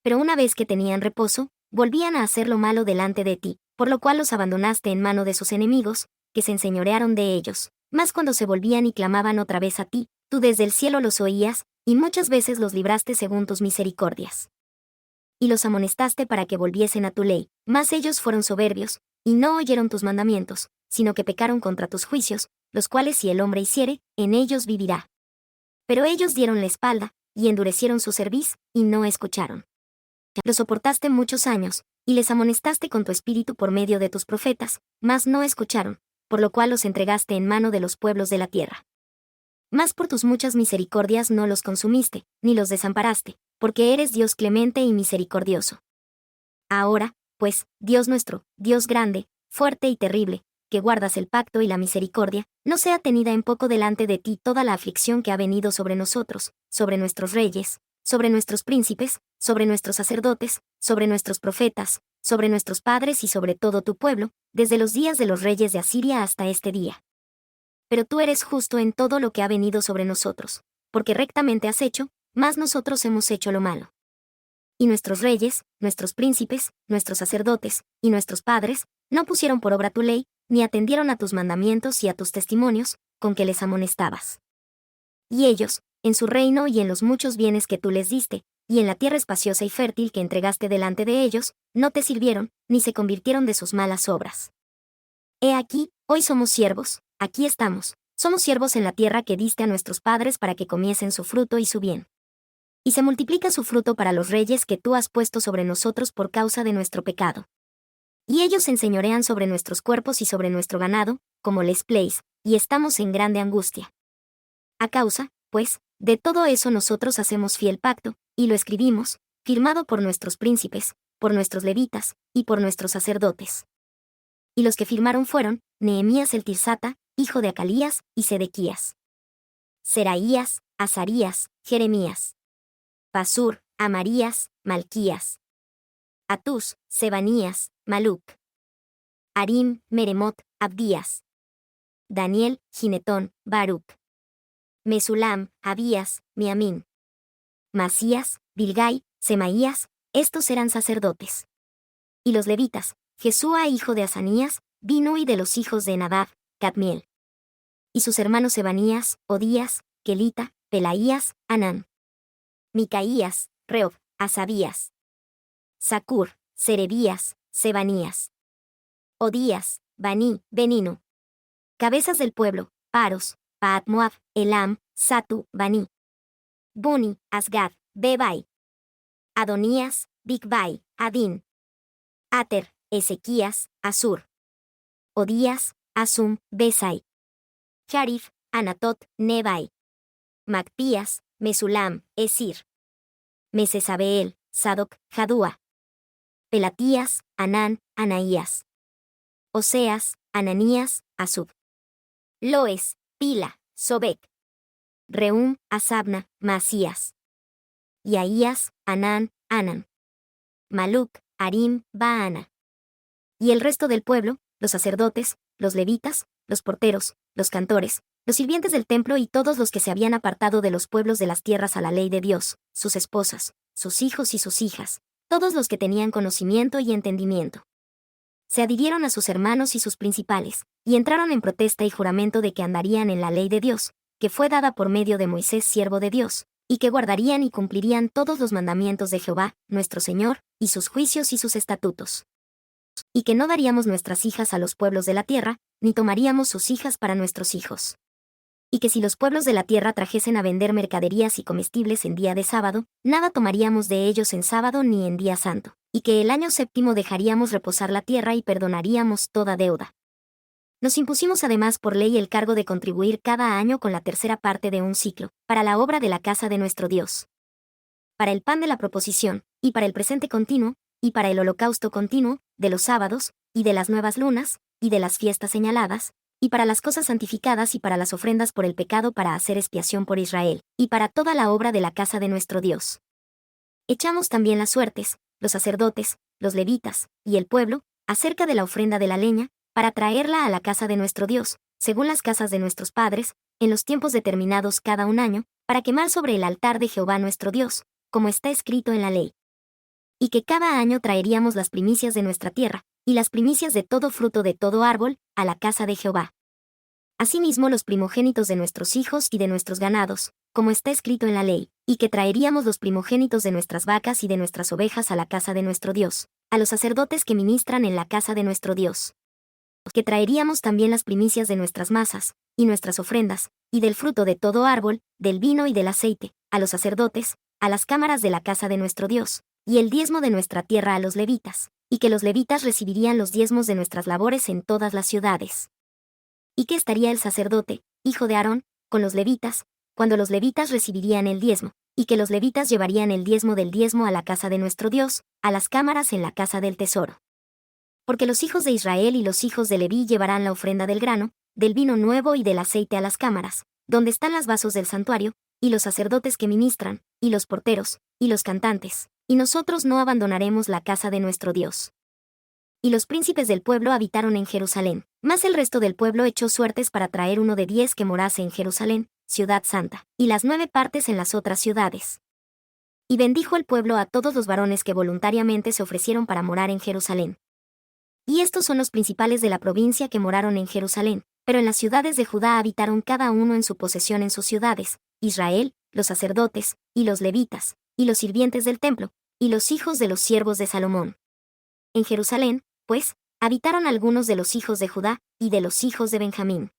Pero una vez que tenían reposo, volvían a hacer lo malo delante de ti, por lo cual los abandonaste en mano de sus enemigos, que se enseñorearon de ellos. Mas cuando se volvían y clamaban otra vez a ti, tú desde el cielo los oías, y muchas veces los libraste según tus misericordias. Y los amonestaste para que volviesen a tu ley, mas ellos fueron soberbios, y no oyeron tus mandamientos, sino que pecaron contra tus juicios, los cuales si el hombre hiciere, en ellos vivirá. Pero ellos dieron la espalda, y endurecieron su cerviz, y no escucharon. Los soportaste muchos años, y les amonestaste con tu espíritu por medio de tus profetas, mas no escucharon, por lo cual los entregaste en mano de los pueblos de la tierra. Mas por tus muchas misericordias no los consumiste, ni los desamparaste, porque eres Dios clemente y misericordioso. Ahora, pues, Dios nuestro, Dios grande, fuerte y terrible, que guardas el pacto y la misericordia, no sea tenida en poco delante de ti toda la aflicción que ha venido sobre nosotros, sobre nuestros reyes, sobre nuestros príncipes, sobre nuestros sacerdotes, sobre nuestros profetas, sobre nuestros padres y sobre todo tu pueblo, desde los días de los reyes de Asiria hasta este día. Pero tú eres justo en todo lo que ha venido sobre nosotros, porque rectamente has hecho, mas nosotros hemos hecho lo malo. Y nuestros reyes, nuestros príncipes, nuestros sacerdotes, y nuestros padres, no pusieron por obra tu ley, ni atendieron a tus mandamientos y a tus testimonios, con que les amonestabas. Y ellos, en su reino y en los muchos bienes que tú les diste, y en la tierra espaciosa y fértil que entregaste delante de ellos, no te sirvieron, ni se convirtieron de sus malas obras. He aquí, hoy somos siervos, aquí estamos, somos siervos en la tierra que diste a nuestros padres para que comiesen su fruto y su bien. Y se multiplica su fruto para los reyes que tú has puesto sobre nosotros por causa de nuestro pecado. Y ellos se enseñorean sobre nuestros cuerpos y sobre nuestro ganado, como les place, y estamos en grande angustia. A causa, pues, de todo eso nosotros hacemos fiel pacto, y lo escribimos, firmado por nuestros príncipes, por nuestros levitas, y por nuestros sacerdotes. Y los que firmaron fueron, Nehemías el Tirsata, hijo de Acalías, y Sedequías. Seraías, Azarías, Jeremías. Pasur, Amarías, Malquías. Atus, Sebanías, Maluc. Arim, Meremot, Abdías. Daniel, Ginetón, Baruc. Mesulam, Abías, Miamín. Masías, Bilgai, Semaías, estos eran sacerdotes. Y los levitas, Jesúa hijo de Asanías, Binui de los hijos de Nadab, Cadmiel. Y sus hermanos Sebanías, Odías, Kelita, Pelaías, Anán. Micaías, Reob, Asabías. Sacur, Serebías, Sebanías. Odías, Baní, Beninu. Cabezas del pueblo, Paros, Paat Moab, Elam, Satu, Baní. Buni, Asgad, Bebai. Adonías, Bigbai, Adín. Ater, Ezequías, Asur. Odías, Asum, Besai. Charif, Anatot, Nebai. Macpías, Mesulam, Esir. Mesesabeel, Sadoc, Jadúa. Pelatías, Anán, Anaías. Oseas, Ananías, Asub. Loes, Pila, Sobec. Reum, Asabna, Masías. Yaías, Anán, Anan. Maluc, Arim, Baana. Y el resto del pueblo, los sacerdotes, los levitas, los porteros, los cantores, los sirvientes del templo y todos los que se habían apartado de los pueblos de las tierras a la ley de Dios, sus esposas, sus hijos y sus hijas, todos los que tenían conocimiento y entendimiento. Se adhirieron a sus hermanos y sus principales, y entraron en protesta y juramento de que andarían en la ley de Dios, que fue dada por medio de Moisés siervo de Dios, y que guardarían y cumplirían todos los mandamientos de Jehová, nuestro Señor, y sus juicios y sus estatutos. Y que no daríamos nuestras hijas a los pueblos de la tierra, ni tomaríamos sus hijas para nuestros hijos. Y que si los pueblos de la tierra trajesen a vender mercaderías y comestibles en día de sábado, nada tomaríamos de ellos en sábado ni en día santo, y que el año séptimo dejaríamos reposar la tierra y perdonaríamos toda deuda. Nos impusimos además por ley el cargo de contribuir cada año con la tercera parte de un ciclo, para la obra de la casa de nuestro Dios. Para el pan de la proposición, y para el presente continuo, y para el holocausto continuo, de los sábados, y de las nuevas lunas, y de las fiestas señaladas, y para las cosas santificadas y para las ofrendas por el pecado para hacer expiación por Israel, y para toda la obra de la casa de nuestro Dios. Echamos también las suertes, los sacerdotes, los levitas, y el pueblo, acerca de la ofrenda de la leña, para traerla a la casa de nuestro Dios, según las casas de nuestros padres, en los tiempos determinados cada un año, para quemar sobre el altar de Jehová nuestro Dios, como está escrito en la ley. Y que cada año traeríamos las primicias de nuestra tierra, y las primicias de todo fruto de todo árbol, a la casa de Jehová. Asimismo los primogénitos de nuestros hijos y de nuestros ganados, como está escrito en la ley, y que traeríamos los primogénitos de nuestras vacas y de nuestras ovejas a la casa de nuestro Dios, a los sacerdotes que ministran en la casa de nuestro Dios. Que traeríamos también las primicias de nuestras masas, y nuestras ofrendas, y del fruto de todo árbol, del vino y del aceite, a los sacerdotes, a las cámaras de la casa de nuestro Dios, y el diezmo de nuestra tierra a los levitas, y que los levitas recibirían los diezmos de nuestras labores en todas las ciudades. Y que estaría el sacerdote, hijo de Aarón, con los levitas, cuando los levitas recibirían el diezmo, y que los levitas llevarían el diezmo del diezmo a la casa de nuestro Dios, a las cámaras en la casa del tesoro. Porque los hijos de Israel y los hijos de Leví llevarán la ofrenda del grano, del vino nuevo y del aceite a las cámaras, donde están las vasos del santuario, y los sacerdotes que ministran, y los porteros, y los cantantes, y nosotros no abandonaremos la casa de nuestro Dios. Y los príncipes del pueblo habitaron en Jerusalén, mas el resto del pueblo echó suertes para traer uno de 10 que morase en Jerusalén, ciudad santa, y las 9 partes en las otras ciudades. Y bendijo el pueblo a todos los varones que voluntariamente se ofrecieron para morar en Jerusalén. Y estos son los principales de la provincia que moraron en Jerusalén, pero en las ciudades de Judá habitaron cada uno en su posesión en sus ciudades, Israel, los sacerdotes, y los levitas, y los sirvientes del templo, y los hijos de los siervos de Salomón. En Jerusalén, pues, habitaron algunos de los hijos de Judá, y de los hijos de Benjamín.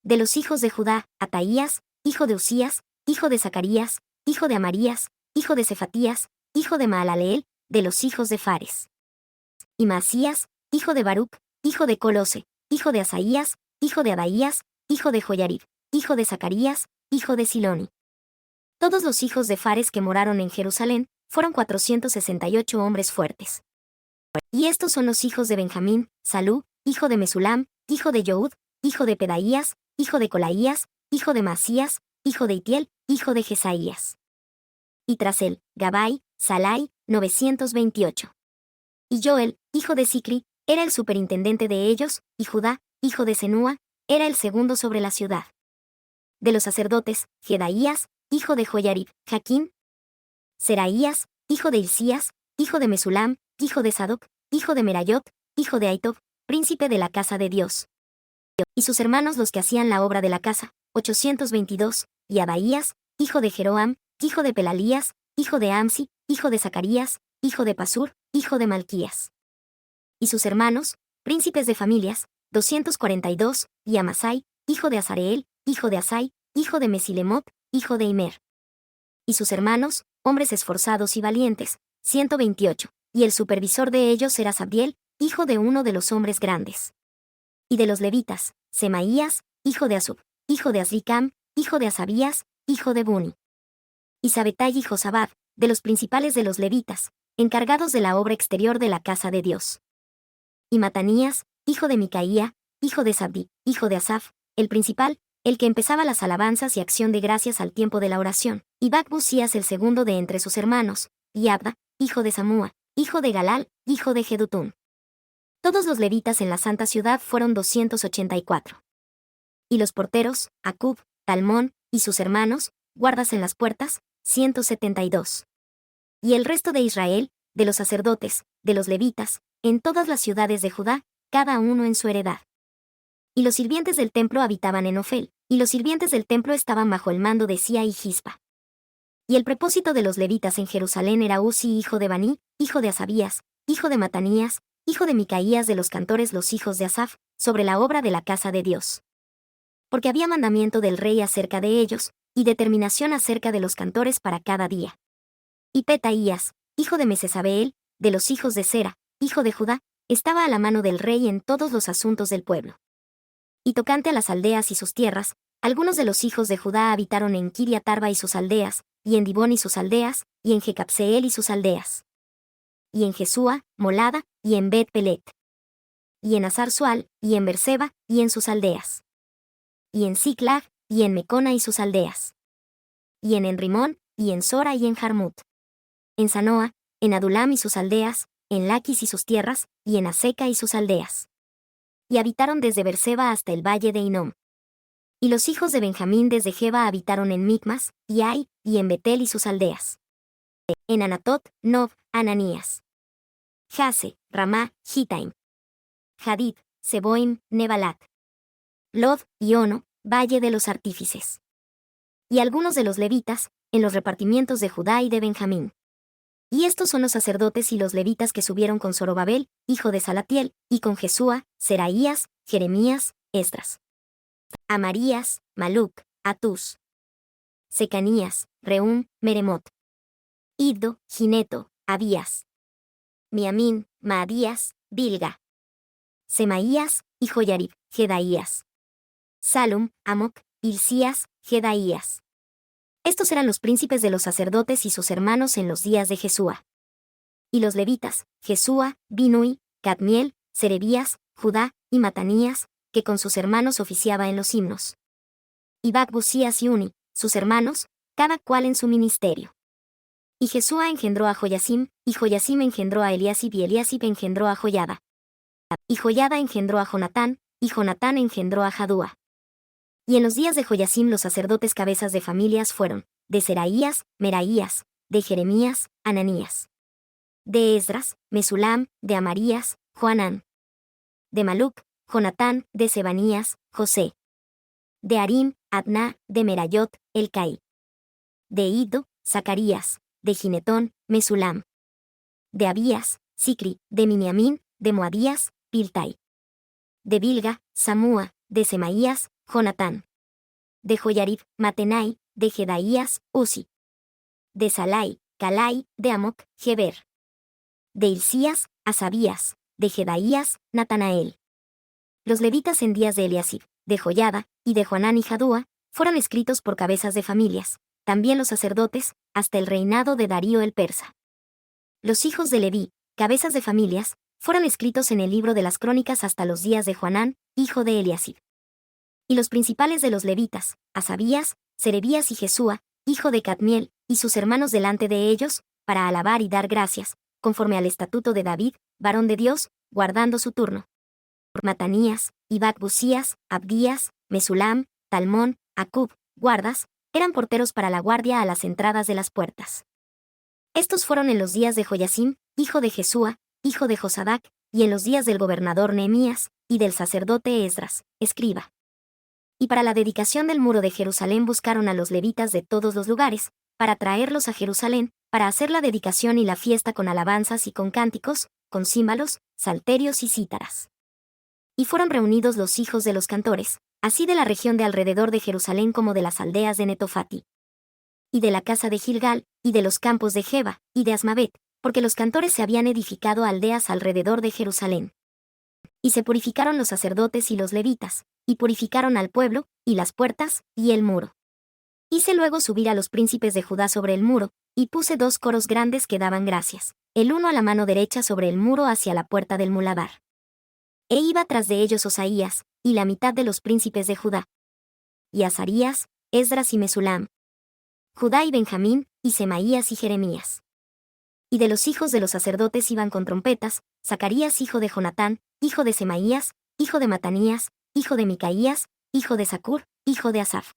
De los hijos de Judá, Ataías, hijo de Usías, hijo de Zacarías, hijo de Amarías, hijo de Cefatías, hijo de Maalaleel, de los hijos de Fares. Y Maasías, hijo de Baruc, hijo de Colose, hijo de Asaías, hijo de Adaías, hijo de Joyarib, hijo de Zacarías, hijo de Siloni. Todos los hijos de Fares que moraron en Jerusalén fueron 468 hombres fuertes. Y estos son los hijos de Benjamín: Salú, hijo de Mesulam, hijo de Youd, hijo de Pedaías, hijo de Colaías, hijo de Maasías, hijo de Itiel, hijo de Jesaías. Y tras él, Gabai, Salai, 928. Y Joel, hijo de Sicri, era el superintendente de ellos, y Judá, hijo de Senúa, era el segundo sobre la ciudad. De los sacerdotes, Jedaías, hijo de Joyarib, Jaquín, Seraías, hijo de Hilcías, hijo de Mesulam, hijo de Sadoc, hijo de Merayot, hijo de Aitob, príncipe de la casa de Dios. Y sus hermanos los que hacían la obra de la casa, 822, y Adaías, hijo de Jeroam, hijo de Pelalías, hijo de Amsi, hijo de Zacarías, hijo de Pasur, hijo de Malquías. Y sus hermanos, príncipes de familias, 242, y Amasai, hijo de Azareel, hijo de Asai, hijo de Mesilemot, hijo de Imer. Y sus hermanos, hombres esforzados y valientes, 128, y el supervisor de ellos era Sabdiel, hijo de uno de los hombres grandes. Y de los levitas, Semaías, hijo de Asub, hijo de Azricam, hijo de Asabías, hijo de Buni. Y Sabetai y Josabad, de los principales de los levitas, encargados de la obra exterior de la casa de Dios. Y Matanías, hijo de Micaía, hijo de Sabdi, hijo de Asaf, el principal, el que empezaba las alabanzas y acción de gracias al tiempo de la oración, y Bacbusías el segundo de entre sus hermanos, y Abda, hijo de Samúa, hijo de Galal, hijo de Jedutún. Todos los levitas en la santa ciudad fueron 284. Y los porteros, Acub, Talmón, y sus hermanos, guardas en las puertas, 172. Y el resto de Israel, de los sacerdotes, de los levitas, en todas las ciudades de Judá, cada uno en su heredad. Y los sirvientes del templo habitaban en Ofel, y los sirvientes del templo estaban bajo el mando de Sia y Gispa. Y el propósito de los levitas en Jerusalén era Uzi, hijo de Baní, hijo de Asabías, hijo de Matanías, hijo de Micaías, de los cantores los hijos de Asaf, sobre la obra de la casa de Dios. Porque había mandamiento del rey acerca de ellos, y determinación acerca de los cantores para cada día. Y Petaías, hijo de Mesesabeel, de los hijos de Sera, hijo de Judá, estaba a la mano del rey en todos los asuntos del pueblo. Y tocante a las aldeas y sus tierras, algunos de los hijos de Judá habitaron en Kiriat Arba y sus aldeas, y en Dibón y sus aldeas, y en Jecapseel y sus aldeas. Y en Jesúa, Molada, y en Bet Pelet. Y en Azar Sual, y en Berseba, y en sus aldeas. Y en Siclag, y en Mecona y sus aldeas. Y en Enrimón, y en Sora y en Jarmut. En Sanoa, en Adulam y sus aldeas, en Laquis y sus tierras, y en Aseca y sus aldeas. Y habitaron desde Berseba hasta el valle de Hinom. Y los hijos de Benjamín desde Geba habitaron en Micmas, y Ai, y en Betel y sus aldeas. En Anatot, Nob, Ananías. Jase, Ramá, Gitaim. Hadid, Seboim, Nebalat. Lod, y Ono, valle de los artífices. Y algunos de los levitas, en los repartimientos de Judá y de Benjamín. Y estos son los sacerdotes y los levitas que subieron con Zorobabel, hijo de Salatiel, y con Jesúa, Seraías, Jeremías, Esdras. Amarías, Maluc, Atus. Secanías, Reum, Meremot. Iddo, Gineto, Abías. Miamín, Maadías, Bilga. Semaías, y Joyarib, Jedaías. Salum, Amoc, Hilcías, Jedaías. Estos eran los príncipes de los sacerdotes y sus hermanos en los días de Jesúa. Y los levitas, Jesúa, Binui, Cadmiel, Serebías, Judá, y Matanías, que con sus hermanos oficiaba en los himnos. Y Bacbusías y Uni, sus hermanos, cada cual en su ministerio. Y Jesúa engendró a Joyasim, y Joyasim engendró a Eliasib, y Eliasib engendró a Joyada. Y Joyada engendró a Jonatán, y Jonatán engendró a Jadúa. Y en los días de Joyasim los sacerdotes cabezas de familias fueron, de Seraías, Meraías, de Jeremías, Ananías. De Esdras, Mesulam, de Amarías, Joanán. De Maluc, Jonatán, de Sebanías, José. De Arim, Adná, de Merayot, Elcaí. De Iddo, Zacarías, de Ginetón, Mesulam. De Abías, Sicri, de Miniamín, de Moadías, Piltai. De Bilga, Samúa, de Semaías, Jonatán. De Joyarib, Matenai, de Jedaías, Uzi. De Salai, Calai, de Amoc, Geber. De Hilcías, Asabías, de Jedaías, Natanael. Los levitas en días de Eliasib, de Joyada, y de Joanán y Jadúa, fueron escritos por cabezas de familias, también los sacerdotes, hasta el reinado de Darío el persa. Los hijos de Leví, cabezas de familias, fueron escritos en el libro de las crónicas hasta los días de Joanán, hijo de Eliasib. Y los principales de los levitas, Asabías, Serebías y Jesúa, hijo de Cadmiel, y sus hermanos delante de ellos, para alabar y dar gracias, conforme al estatuto de David, varón de Dios, guardando su turno. Matanías, Ibak-Busías, Abdías, Mesulam, Talmón, Acub, guardas, eran porteros para la guardia a las entradas de las puertas. Estos fueron en los días de Joyasim, hijo de Jesúa, hijo de Josadac, y en los días del gobernador Nehemías, y del sacerdote Esdras, escriba. Y para la dedicación del muro de Jerusalén buscaron a los levitas de todos los lugares, para traerlos a Jerusalén, para hacer la dedicación y la fiesta con alabanzas y con cánticos, con címbalos, salterios y cítaras. Y fueron reunidos los hijos de los cantores, así de la región de alrededor de Jerusalén como de las aldeas de Netofati. Y de la casa de Gilgal, y de los campos de Geba, y de Asmavet, porque los cantores se habían edificado aldeas alrededor de Jerusalén. Y se purificaron los sacerdotes y los levitas, y purificaron al pueblo, y las puertas, y el muro. Hice luego subir a los príncipes de Judá sobre el muro, y puse 2 coros grandes que daban gracias, el uno a la mano derecha sobre el muro hacia la puerta del muladar. E iba tras de ellos Osaías, y la mitad de los príncipes de Judá. Y Azarías, Esdras y Mesulam. Judá y Benjamín, y Semaías y Jeremías. Y de los hijos de los sacerdotes iban con trompetas, Zacarías hijo de Jonatán, hijo de Semaías, hijo de Matanías, hijo de Micaías, hijo de Zacur, hijo de Asaf.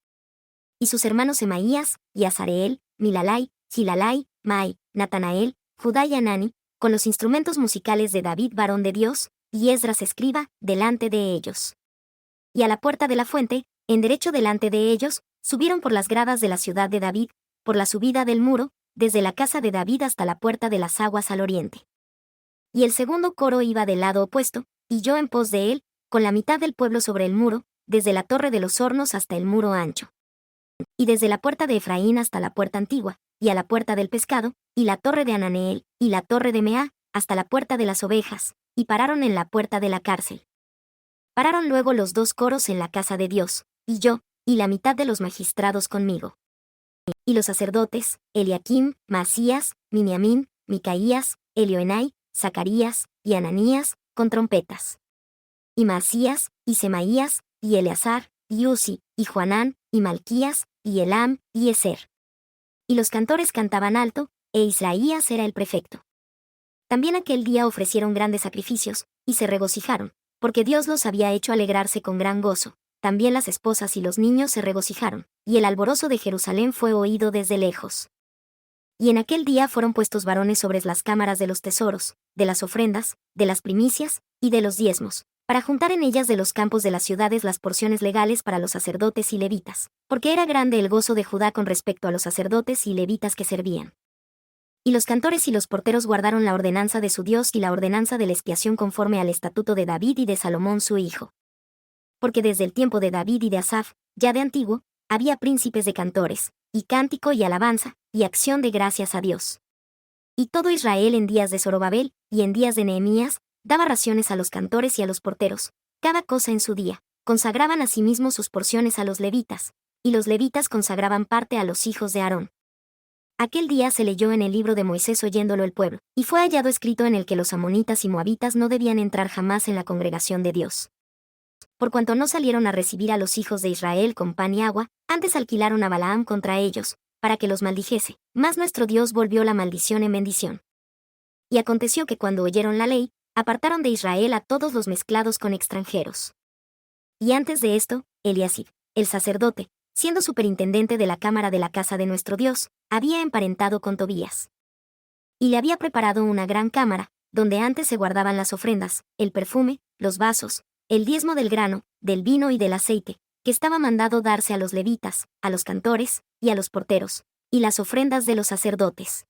Y sus hermanos Semaías, y Azareel, Milalai, Gilalai, Mai, Natanael, Judá y Anani, con los instrumentos musicales de David varón de Dios, y Esdras escriba, delante de ellos. Y a la puerta de la fuente, en derecho delante de ellos, subieron por las gradas de la ciudad de David, por la subida del muro, desde la casa de David hasta la puerta de las aguas al oriente. Y el segundo coro iba del lado opuesto, y yo en pos de él, con la mitad del pueblo sobre el muro, desde la torre de los hornos hasta el muro ancho. Y desde la puerta de Efraín hasta la puerta antigua, y a la puerta del pescado, y la torre de Ananeel, y la torre de Meá, hasta la puerta de las ovejas, y pararon en la puerta de la cárcel. Pararon luego los 2 coros en la casa de Dios, y yo, y la mitad de los magistrados conmigo. Y los sacerdotes, Eliakim, Maasías, Miniamín, Micaías, Elioenai, Zacarías, y Ananías, con trompetas. Y Maasías, y Semaías, y Eleazar, y Uzi, y Joanán, y Malquías, y Elam, y Eser. Y los cantores cantaban alto, e Israías era el prefecto. También aquel día ofrecieron grandes sacrificios, y se regocijaron, porque Dios los había hecho alegrarse con gran gozo. También las esposas y los niños se regocijaron, y el alborozo de Jerusalén fue oído desde lejos. Y en aquel día fueron puestos varones sobre las cámaras de los tesoros, de las ofrendas, de las primicias, y de los diezmos, para juntar en ellas de los campos de las ciudades las porciones legales para los sacerdotes y levitas, porque era grande el gozo de Judá con respecto a los sacerdotes y levitas que servían. Y los cantores y los porteros guardaron la ordenanza de su Dios y la ordenanza de la expiación conforme al estatuto de David y de Salomón su hijo. Porque desde el tiempo de David y de Asaf, ya de antiguo, había príncipes de cantores, y cántico y alabanza, y acción de gracias a Dios. Y todo Israel en días de Zorobabel, y en días de Nehemías, daba raciones a los cantores y a los porteros, cada cosa en su día, consagraban asimismo sus porciones a los levitas, y los levitas consagraban parte a los hijos de Aarón. Aquel día se leyó en el libro de Moisés oyéndolo el pueblo, y fue hallado escrito en el que los amonitas y moabitas no debían entrar jamás en la congregación de Dios. Por cuanto no salieron a recibir a los hijos de Israel con pan y agua, antes alquilaron a Balaam contra ellos, para que los maldijese, mas nuestro Dios volvió la maldición en bendición. Y aconteció que cuando oyeron la ley, apartaron de Israel a todos los mezclados con extranjeros. Y antes de esto, Eliasib, el sacerdote, siendo superintendente de la cámara de la casa de nuestro Dios, había emparentado con Tobías. Y le había preparado una gran cámara, donde antes se guardaban las ofrendas, el perfume, los vasos, el diezmo del grano, del vino y del aceite, que estaba mandado darse a los levitas, a los cantores, y a los porteros, y las ofrendas de los sacerdotes.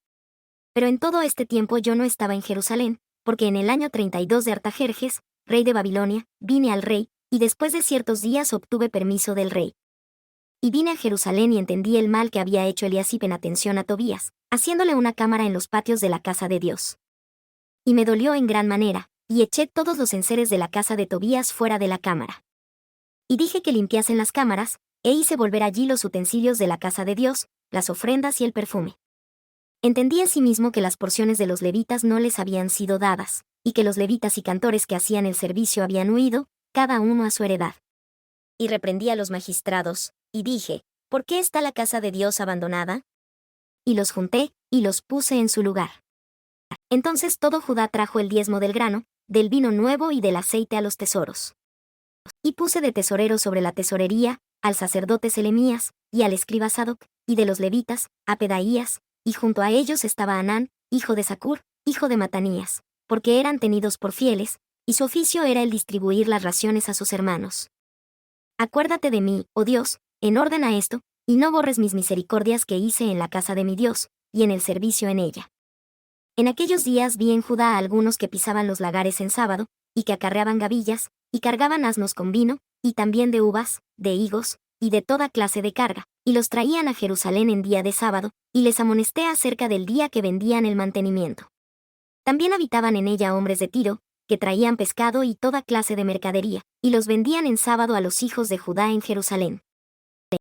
Pero en todo este tiempo yo no estaba en Jerusalén, porque en el año 32 de Artajerjes, rey de Babilonia, vine al rey, y después de ciertos días obtuve permiso del rey. Y vine a Jerusalén y entendí el mal que había hecho Eliasib en atención a Tobías, haciéndole una cámara en los patios de la casa de Dios. Y me dolió en gran manera, y eché todos los enseres de la casa de Tobías fuera de la cámara. Y dije que limpiasen las cámaras, e hice volver allí los utensilios de la casa de Dios, las ofrendas y el perfume. Entendí asimismo que las porciones de los levitas no les habían sido dadas, y que los levitas y cantores que hacían el servicio habían huido, cada uno a su heredad. Y reprendí a los magistrados, y dije, ¿por qué está la casa de Dios abandonada? Y los junté, y los puse en su lugar. Entonces todo Judá trajo el diezmo del grano, del vino nuevo y del aceite a los tesoros. Y puse de tesorero sobre la tesorería, al sacerdote Selemías, y al escriba Sadoc, y de los levitas, a Pedaías, y junto a ellos estaba Anán, hijo de Zacur, hijo de Matanías, porque eran tenidos por fieles, y su oficio era el distribuir las raciones a sus hermanos. Acuérdate de mí, oh Dios, en orden a esto, y no borres mis misericordias que hice en la casa de mi Dios, y en el servicio en ella. En aquellos días vi en Judá a algunos que pisaban los lagares en sábado, y que acarreaban gavillas, y cargaban asnos con vino, y también de uvas, de higos, y de toda clase de carga, y los traían a Jerusalén en día de sábado, y les amonesté acerca del día que vendían el mantenimiento. También habitaban en ella hombres de Tiro, que traían pescado y toda clase de mercadería, y los vendían en sábado a los hijos de Judá en Jerusalén.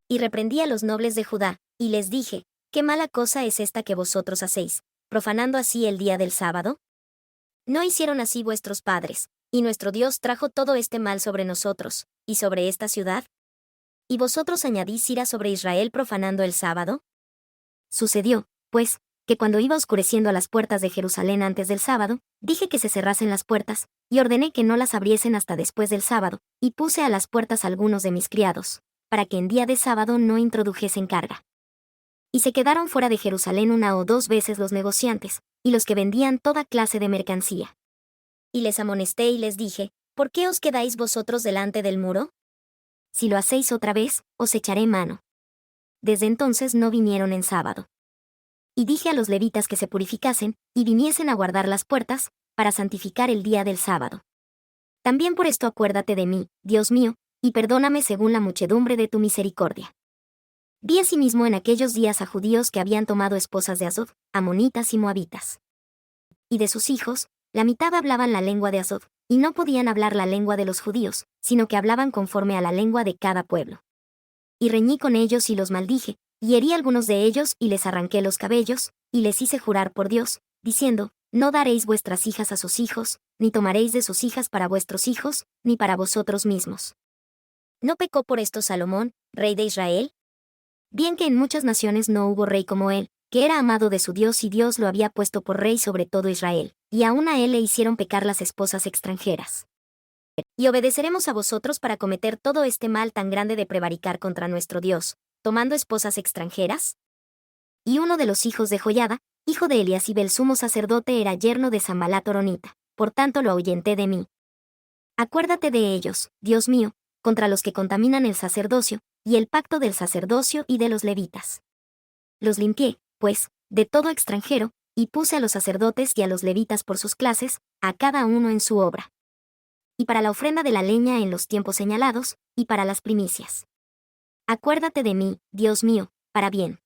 Y reprendí a los nobles de Judá, y les dije, ¿qué mala cosa es esta que vosotros hacéis, profanando así el día del sábado? ¿No hicieron así vuestros padres, y nuestro Dios trajo todo este mal sobre nosotros, y sobre esta ciudad? ¿Y vosotros añadís ira sobre Israel profanando el sábado? Sucedió, pues, que cuando iba oscureciendo a las puertas de Jerusalén antes del sábado, dije que se cerrasen las puertas, y ordené que no las abriesen hasta después del sábado, y puse a las puertas algunos de mis criados, para que en día de sábado no introdujesen carga. Y se quedaron fuera de Jerusalén una o dos veces los negociantes, y los que vendían toda clase de mercancía. Y les amonesté y les dije, ¿por qué os quedáis vosotros delante del muro? Si lo hacéis otra vez, os echaré mano. Desde entonces no vinieron en sábado. Y dije a los levitas que se purificasen, y viniesen a guardar las puertas, para santificar el día del sábado. También por esto acuérdate de mí, Dios mío, y perdóname según la muchedumbre de tu misericordia. Vi asimismo en aquellos días a judíos que habían tomado esposas de Azod, amonitas y moabitas. Y de sus hijos, la mitad hablaban la lengua de Azod, y no podían hablar la lengua de los judíos, sino que hablaban conforme a la lengua de cada pueblo. Y reñí con ellos y los maldije, y herí a algunos de ellos y les arranqué los cabellos, y les hice jurar por Dios, diciendo, no daréis vuestras hijas a sus hijos, ni tomaréis de sus hijas para vuestros hijos, ni para vosotros mismos. ¿No pecó por esto Salomón, rey de Israel? Bien que en muchas naciones no hubo rey como él, que era amado de su Dios y Dios lo había puesto por rey sobre todo Israel, y aún a él le hicieron pecar las esposas extranjeras. Y obedeceremos a vosotros para cometer todo este mal tan grande de prevaricar contra nuestro Dios, tomando esposas extranjeras. Y uno de los hijos de Joiada, hijo de Eliasib el sumo sacerdote, era yerno de Sambalat horonita, por tanto lo ahuyenté de mí. Acuérdate de ellos, Dios mío, contra los que contaminan el sacerdocio, y el pacto del sacerdocio y de los levitas. Los limpié, pues, de todo extranjero, y puse a los sacerdotes y a los levitas por sus clases, a cada uno en su obra. Y para la ofrenda de la leña en los tiempos señalados, y para las primicias. Acuérdate de mí, Dios mío, para bien.